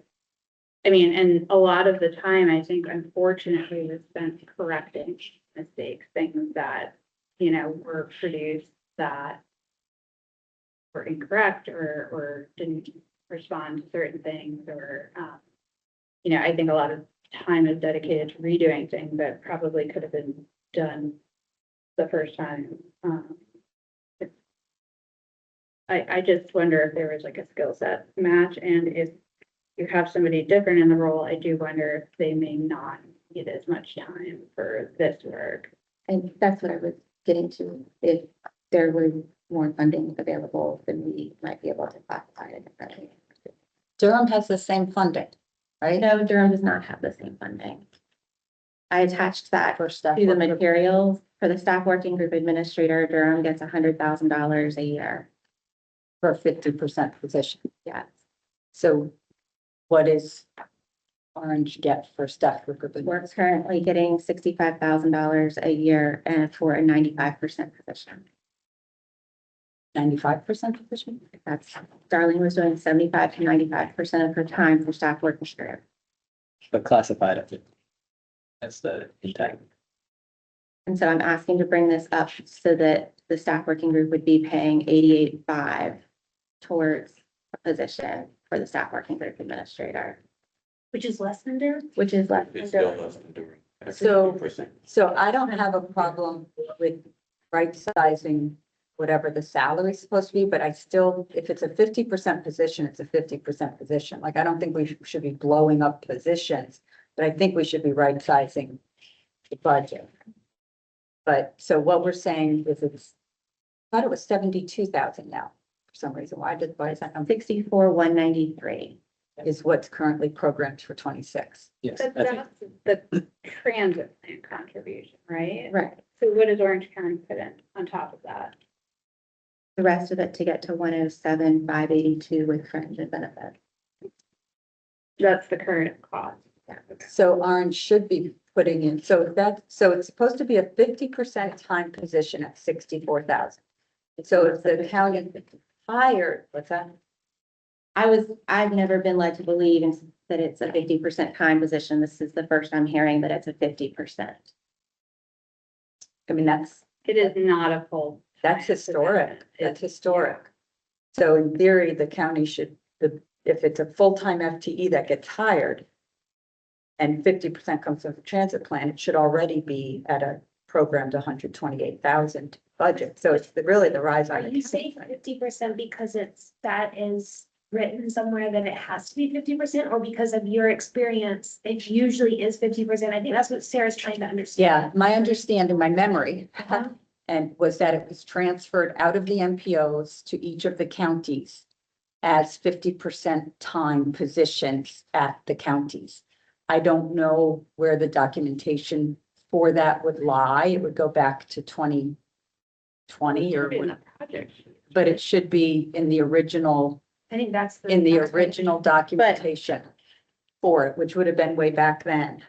and a lot of the time, I think unfortunately was spent correcting mistakes, things that, were produced that were incorrect or didn't respond to certain things, or, I think a lot of time is dedicated to redoing things that probably could have been done the first time. I just wonder if there was like a skill set match, and if you have somebody different in the role, I do wonder if they may not need as much time for this work. And that's what I was getting to. If there were more funding available, then we might be able to classify it differently. Durham has the same funding, right? No, Durham does not have the same funding. I attached that For staff. to the worker. materials. For the staff working group administrator, Durham gets $100,000 a year. For a 50% position. Yes. So what is Orange get for staff worker? We're currently getting $65,000 a year and for a 95% position. 95% position? That's, Darlene was doing 75 to 95% of her time for staff working group. But classified as it. That's the intent. And so I'm asking to bring this up so that the staff working group would be paying 88.5 towards a position for the staff working group administrator, Which is less than Durham? which is less than It's still Durham. less than Durham. That's So- 50%. So I don't have a problem with right sizing whatever the salary is supposed to be, but I still, if it's a 50% position, it's a 50% position. Like, I don't think we should be blowing up positions, but I think we should be right sizing the budget. But, so what we're saying is I thought it was 72,000 now, for some reason. Why is that number? 64,193. Is what's currently programmed for 26. Yes. But that's the transit plan contribution, right? Right. So what does Orange County put in on top of that? The rest of it to get to 107,582 with fringe and benefit. That's the current cost. So Orange should be putting in, so it's supposed to be a 50% time position at 64,000. So if the county hired, what's that? I've never been led to believe that it's a 50% time position. This is the first I'm hearing that it's a 50%. I mean, It is not a full. that's historic. That's historic. So in theory, the county should, if it's a full-time FTE that gets hired and 50% comes from the transit plan, it should already be at a programmed 128,000 budget. So it's really the rise Are on. you saying 50% because that is written somewhere that it has to be 50%, or because of your experience, it usually is 50%? I think that's what Sarah's trying to understand. Yeah, my understanding, my memory, Uh-huh. and was that it was transferred out of the MPOs to each of the counties as 50% time positions at the counties. I don't know where the documentation for that would lie. It would go back to 2020 or, In the project. but it should be in the original, I think that's in the that's original documentation for it, which would have been way back then.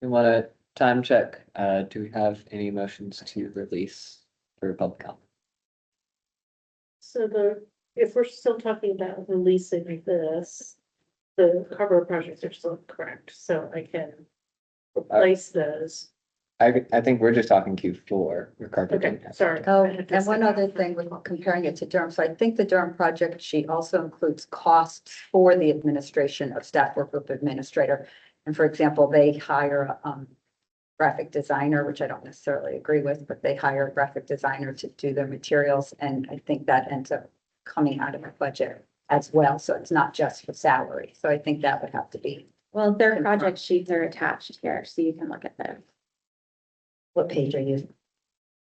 We want to time check. Do we have any motions to release for public comment? So if we're still talking about releasing this, the Carver projects are still correct, so I can replace those. I think we're just talking Q4. We're carpet. Okay, sorry. Oh, I had and this one in- other thing with comparing it to Durham, so I think the Durham project sheet also includes costs for the administration of staff work group administrator. And for example, they hire a graphic designer, which I don't necessarily agree with, but they hire a graphic designer to do their materials. And I think that ends up coming out of the budget as well. So it's not just for salary. So I think that would have to be, Well, their Confirm. project sheets are attached here, so you can look at those. what page are you?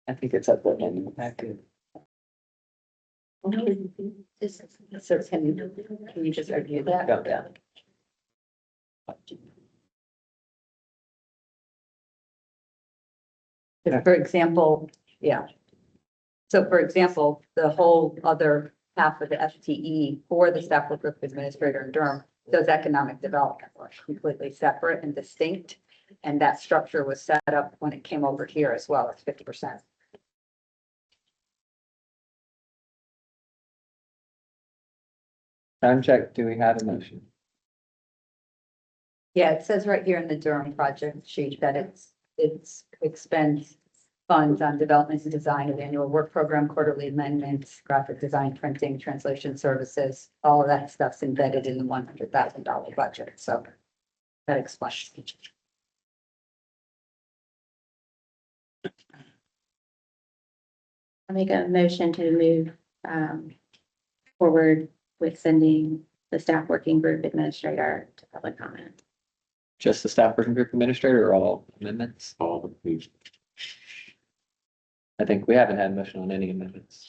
I think it's at the end of the packet. So can you just review that? Go down. For example, yeah. So for example, the whole other half of the FTE for the staff work group administrator in Durham does economic development work, completely separate and distinct. And that structure was set up when it came over here as well as 50%. Time check. Do we have a motion? Yeah, it says right here in the Durham project sheet that it's expends funds on development and design of annual work program, quarterly amendments, graphic design, printing, translation services, all of that stuff's embedded in the $100,000 budget. So that explains. I'll make a motion to move forward with sending the staff working group administrator to public comment. Just the staff working group administrator or all amendments? All the things. I think we haven't had a motion on any amendments.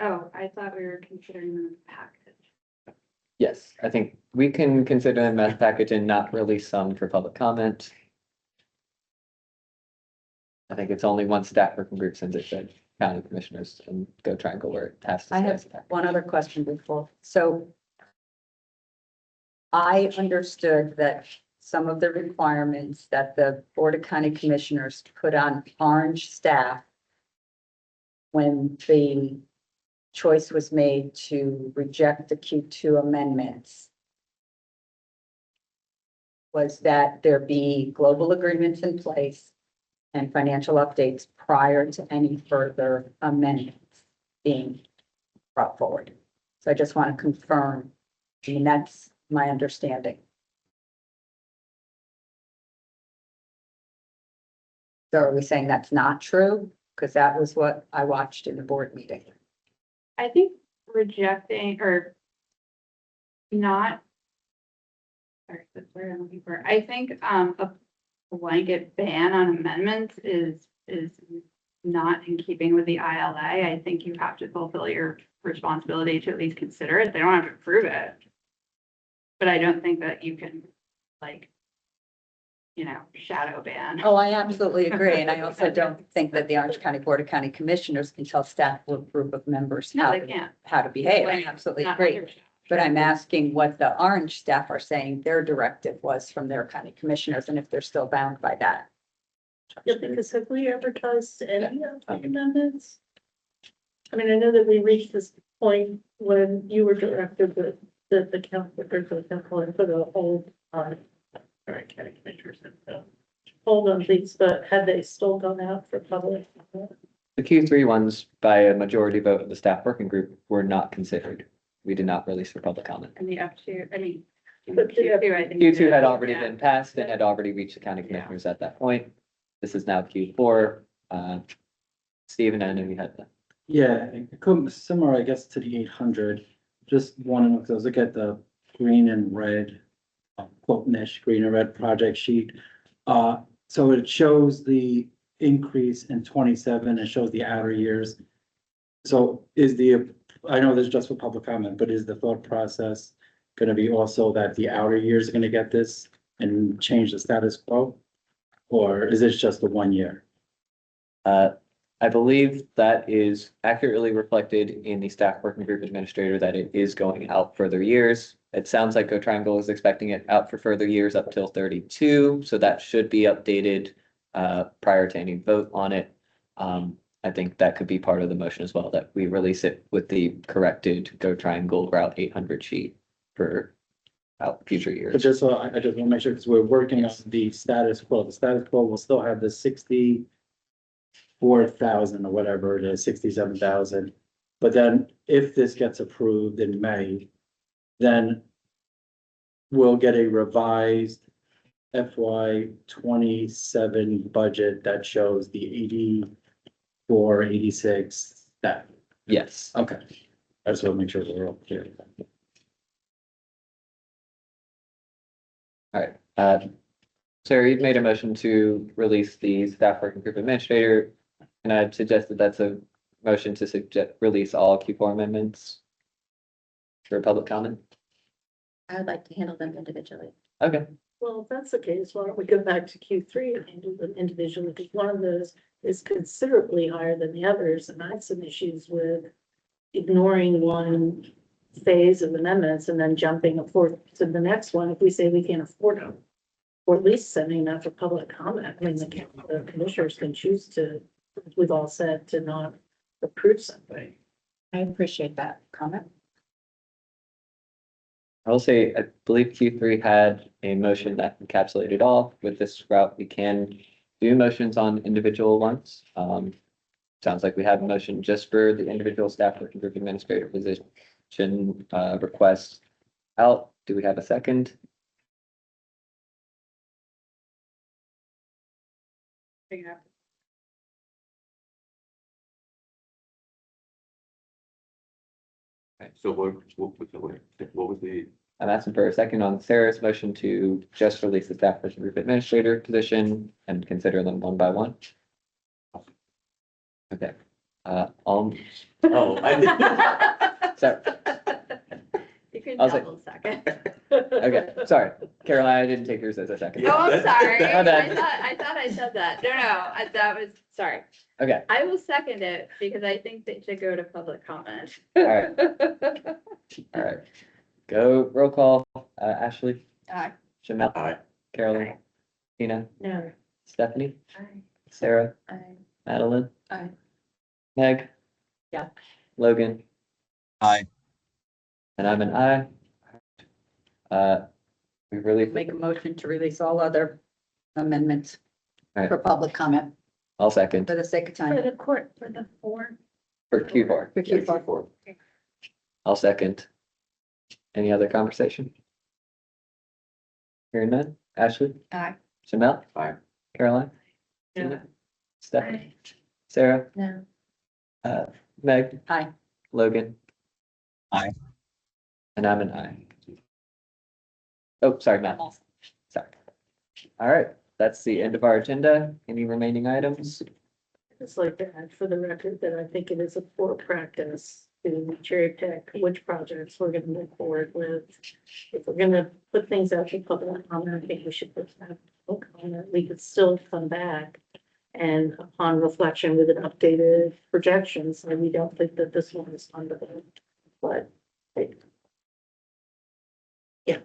Oh, I thought we were considering them as a package. Yes, I think we can consider them as package and not release some for public comment. I think it's only one staff working group since it said county commissioners and Go Triangle where it has to. I stay have as a package. one other question before, so. I understood that some of the requirements that the Board of County Commissioners put on Orange staff. When the choice was made to reject the Q2 amendments. Was that there be global agreements in place and financial updates prior to any further amendments being brought forward. So I just want to confirm, I mean, that's my understanding. So are we saying that's not true? Because that was what I watched in the board meeting. I think rejecting or not. Sorry, that's where I'm looking for. I think a blanket ban on amendments is not in keeping with the ILA. I think you have to fulfill your responsibility to at least consider it. They don't have to approve it. But I don't think that you can like, you know, shadow ban. Oh, I absolutely agree. And I also don't think that the Orange County Board of County Commissioners can tell staff or group of members No, how they to, can't. how to behave. I absolutely Not agree. under- But I'm asking what the Orange staff are saying their directive was from their county commissioners and if they're still bound by that. Yeah, because have we advertised any of the amendments? I mean, I know that we reached this point when you were directed that the council, or the council, and put a hold on. All right, county commissioners and hold on these, but had they still gone out for public? The Q3 ones by a majority vote of the staff working group were not considered. We did not release for public comment. And the F2, I mean. But the Q2, I think. Q2 had already Yeah. been passed and had already reached the county commissioners at that point. This is now Q4. Stephen, I know you had that. Yeah, it comes similar, I guess, to the 800. Just wanting to look at the green and red, quote niche, green and red project sheet. So it shows the increase in 27, it shows the outer years. So is I know this is just for public comment, but is the thought process gonna be also that the outer years are gonna get this and change the status quo? Or is this just the 1 year? I believe that is accurately reflected in the staff working group administrator that it is going out further years. It sounds like Go Triangle is expecting it out for further years up till 32, so that should be updated prior to any vote on it. I think that could be part of the motion as well, that we release it with the corrected Go Triangle Route 800 sheet for out future But years. just so I just want to make sure, because we're working on the status quo. The status quo will still have the 64,000 or whatever it is, 67,000. But then if this gets approved in May, then we'll get a revised FY 27 budget that shows the 84, 86, that. Yes. Okay. I just want to make sure we're all clear. All right. Sarah, you've made a motion to release the staff working group administrator. And I'd suggest that that's a motion to release all Q4 amendments for public comment. I would like to handle them individually. Okay. Well, if that's the case, why don't we go back to Q3 and handle them individually, because one of those is considerably higher than the others, and I had some issues with ignoring one phase of amendments and then jumping forth to the next one if we say we can't afford them. Or at least sending that for public comment. I mean, the commissioners can choose to, we've all said, to not approve something. I appreciate that comment. I will say, I believe Q3 had a motion that encapsulated all. With this route, we can do motions on individual ones. Sounds like we have a motion just for the individual staff working group administrator position request out. Do we have a second? So what was the, I'm asking for a second on Sarah's motion to just release the staff working group administrator position and consider them one by one. Okay. oh, I did. So You can I was like- double second. second. Okay, sorry. Caroline, I didn't take yours as a second. Oh, I'm sorry. My I bad. thought I said that. No, that was, sorry. Okay, I will second it because I think they should go to public comment. all right, all right. Go roll call. Ashley, Aye. Jamel, Aye. Carolyn, Aye. Tina, No, Stephanie, Sarah, Madeline, Aye. Meg. Yeah. Logan, Aye. and I'm an I. We really, Make a motion to release all other amendments Right. for public comment I'll second for the sake of For time. the court, for the 4. for Q4. For Q4. I'll second. Any other conversation? Hearing none. Ashley, Aye. Jamel, Aye. Caroline, no, Stephanie, Sarah, No. Meg. Aye. Logan. Aye. And I'm an I. Oh, sorry, Matt. Sorry. All right, that's the end of our agenda. Any remaining items? it's like to add for the record that I think it is a poor practice to cherry pick which projects we're gonna move forward with. If we're gonna put things out to public comment, I think we should put that public comment. We could still come back and upon reflection with an updated projections, and we don't think that this one is fundable. But yeah.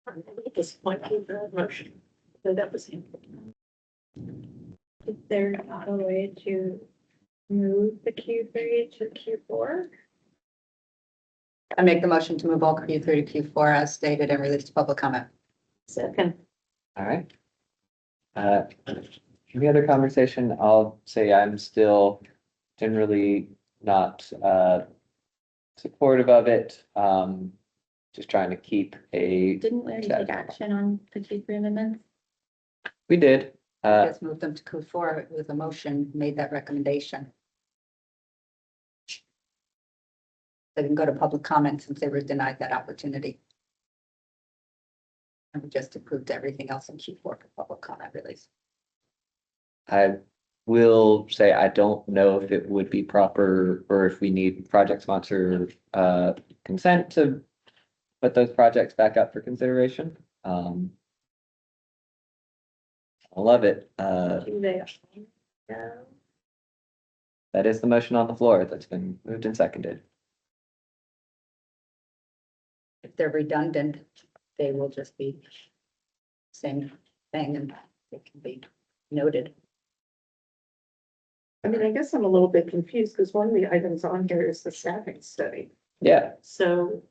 I'm at this point with the motion. So that was him. Is there not a way to move the Q3 to Q4? I make the motion to move all Q3 to Q4 as stated and release to public comment. Second. All right. Any other conversation? I'll say I'm still generally not supportive of it. Just trying to keep a, Didn't we already take action on the Q3 amendments? we did, Just move them to Q4 with a motion, made that recommendation. They can go to public comment since they were denied that opportunity. And we just approved everything else in Q4 for public comment release. I will say I don't know if it would be proper or if we need project sponsor consent to put those projects back up for consideration. I love it. Do they? That is the motion on the floor that's been moved and seconded. If they're redundant, they will just be same thing and it can be noted. I mean, I guess I'm a little bit confused because one of the items on here is the staffing study. Yeah, So,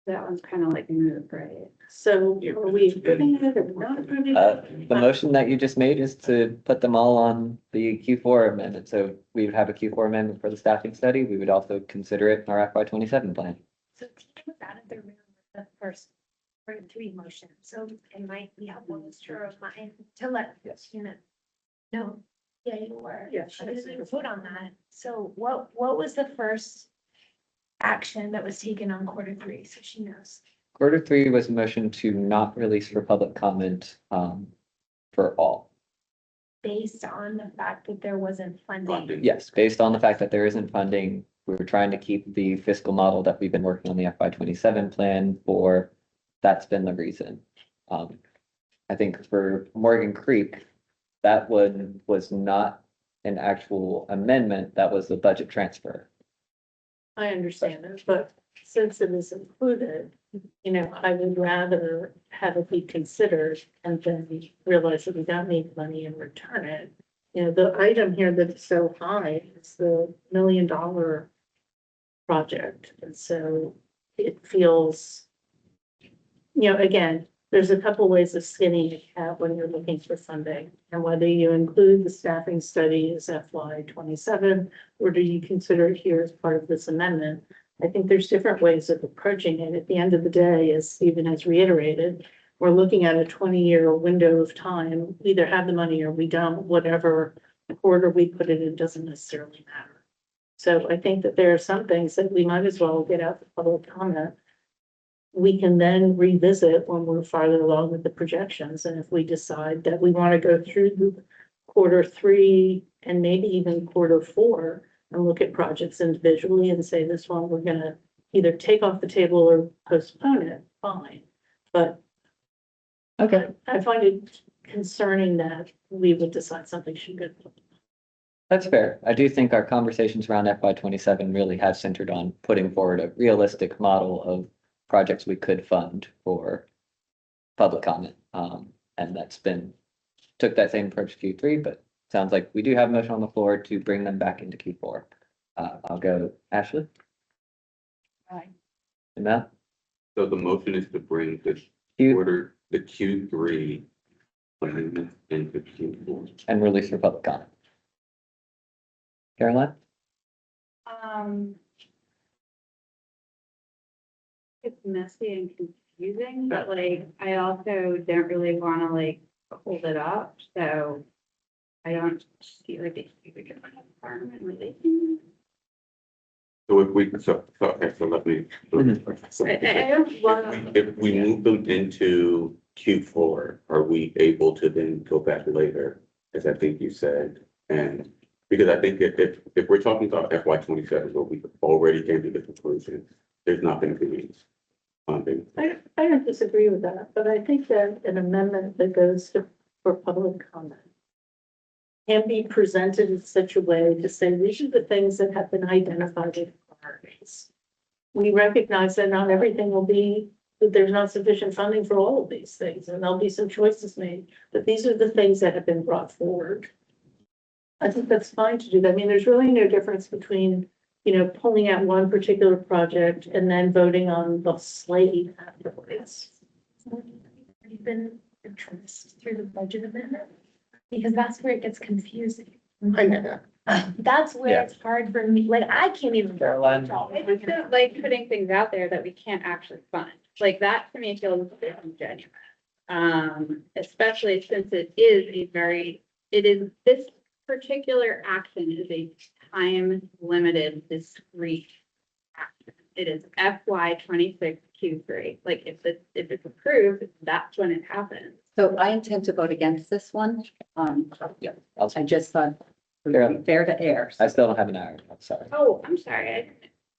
That one's kind of like moved, right? so are we approving it or not approving it? the motion that you just made is to put them all on the Q4 amendment. So we would have a Q4 amendment for the staffing study. We would also consider it in our FY27 plan. So Tina was out of the room with the first 3 motion, so it might be helpful of mine to let Yes. Tina know. Yeah, you were. Yeah, She didn't vote on that. So what was the first action that was taken on Q3, so she knows? Q3 was a motion to not release for public comment for all. Based on the fact that there wasn't funding. Yes, based on the fact that there isn't funding, we were trying to keep the fiscal model that we've been working on the FY27 plan for. That's been the reason. I think for Morgan Creek, that one was not an actual amendment, that was the budget transfer. I understand it, but since it is included, you know, I would rather have it be considered and then realize that we don't need money and return it. You know, the item here that is so high is the $1 million project, and so it feels, you know, again, there's a couple ways of skinning a cat when you're looking for funding. And whether you include the staffing study as FY27, or do you consider it here as part of this amendment? I think there's different ways of approaching it. At the end of the day, as Stephen has reiterated, we're looking at a 20-year window of time. We either have the money or we don't. Whatever quarter we put it in doesn't necessarily matter. So I think that there are some things that we might as well get out the public comment. We can then revisit when we're farther along with the projections. And if we decide that we want to go through the Q3 and maybe even Q4 and look at projects individually and say this one, we're going to either take off the table or postpone it. fine. But Okay, I find it concerning that we would decide something should go. that's fair. I do think our conversations around FY 27 really have centered on putting forward a realistic model of projects we could fund for public comment. And that's been, took that same approach to Q3, but sounds like we do have a motion on the floor to bring them back into Q4. I'll go Ashley. Aye. And Matt? So the motion is to bring the You the Q3 amendment into Q4. and release for public comment. Caroline? It's messy and confusing, but like, I also don't really wanna like hold it up, so I don't see like a huge harm in releasing. So if we, okay, so let me. I don't wanna. If we move them into Q4, are we able to then go back later, as I think you said? And because I think if we're talking about FY 27, where we already came to the conclusion, there's not going to be funding. I don't disagree with that, but I think that an amendment that goes for public comment can be presented in such a way to say, these are the things that have been identified as priorities. We recognize that not everything will be, that there's not sufficient funding for all of these things, and there'll be some choices made, but these are the things that have been brought forward. I think that's fine to do that. I mean, there's really no difference between, pulling out one particular project and then voting on the slate afterwards. Been addressed through the budget amendment, because that's where it gets confusing. I know. That's where it's hard for me, like, I can't even. Caroline? I just don't like putting things out there that we can't actually fund. Like that to me feels disingenuous. Especially since this particular action is a time limited discrete action. It is FY 26 Q3. Like if it's approved, that's when it happens. So I intend to vote against this one. Yeah. I just thought it would be fair to air. I still don't have an hour. I'm sorry. Oh, I'm sorry.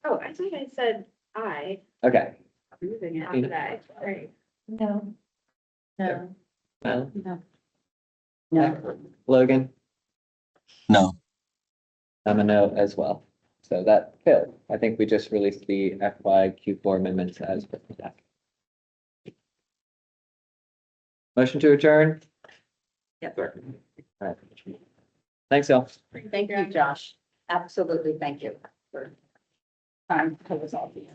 I think I said aye. Okay. I'm moving it Mhm. today. Right. No. No, Well, no. Logan? No. I'm a no as well. So that failed. I think we just released the FY Q4 amendments as written back. Motion to adjourn? Second. All right. Thanks, y'all. Thank you, Josh. Absolutely, thank you for trying to resolve these.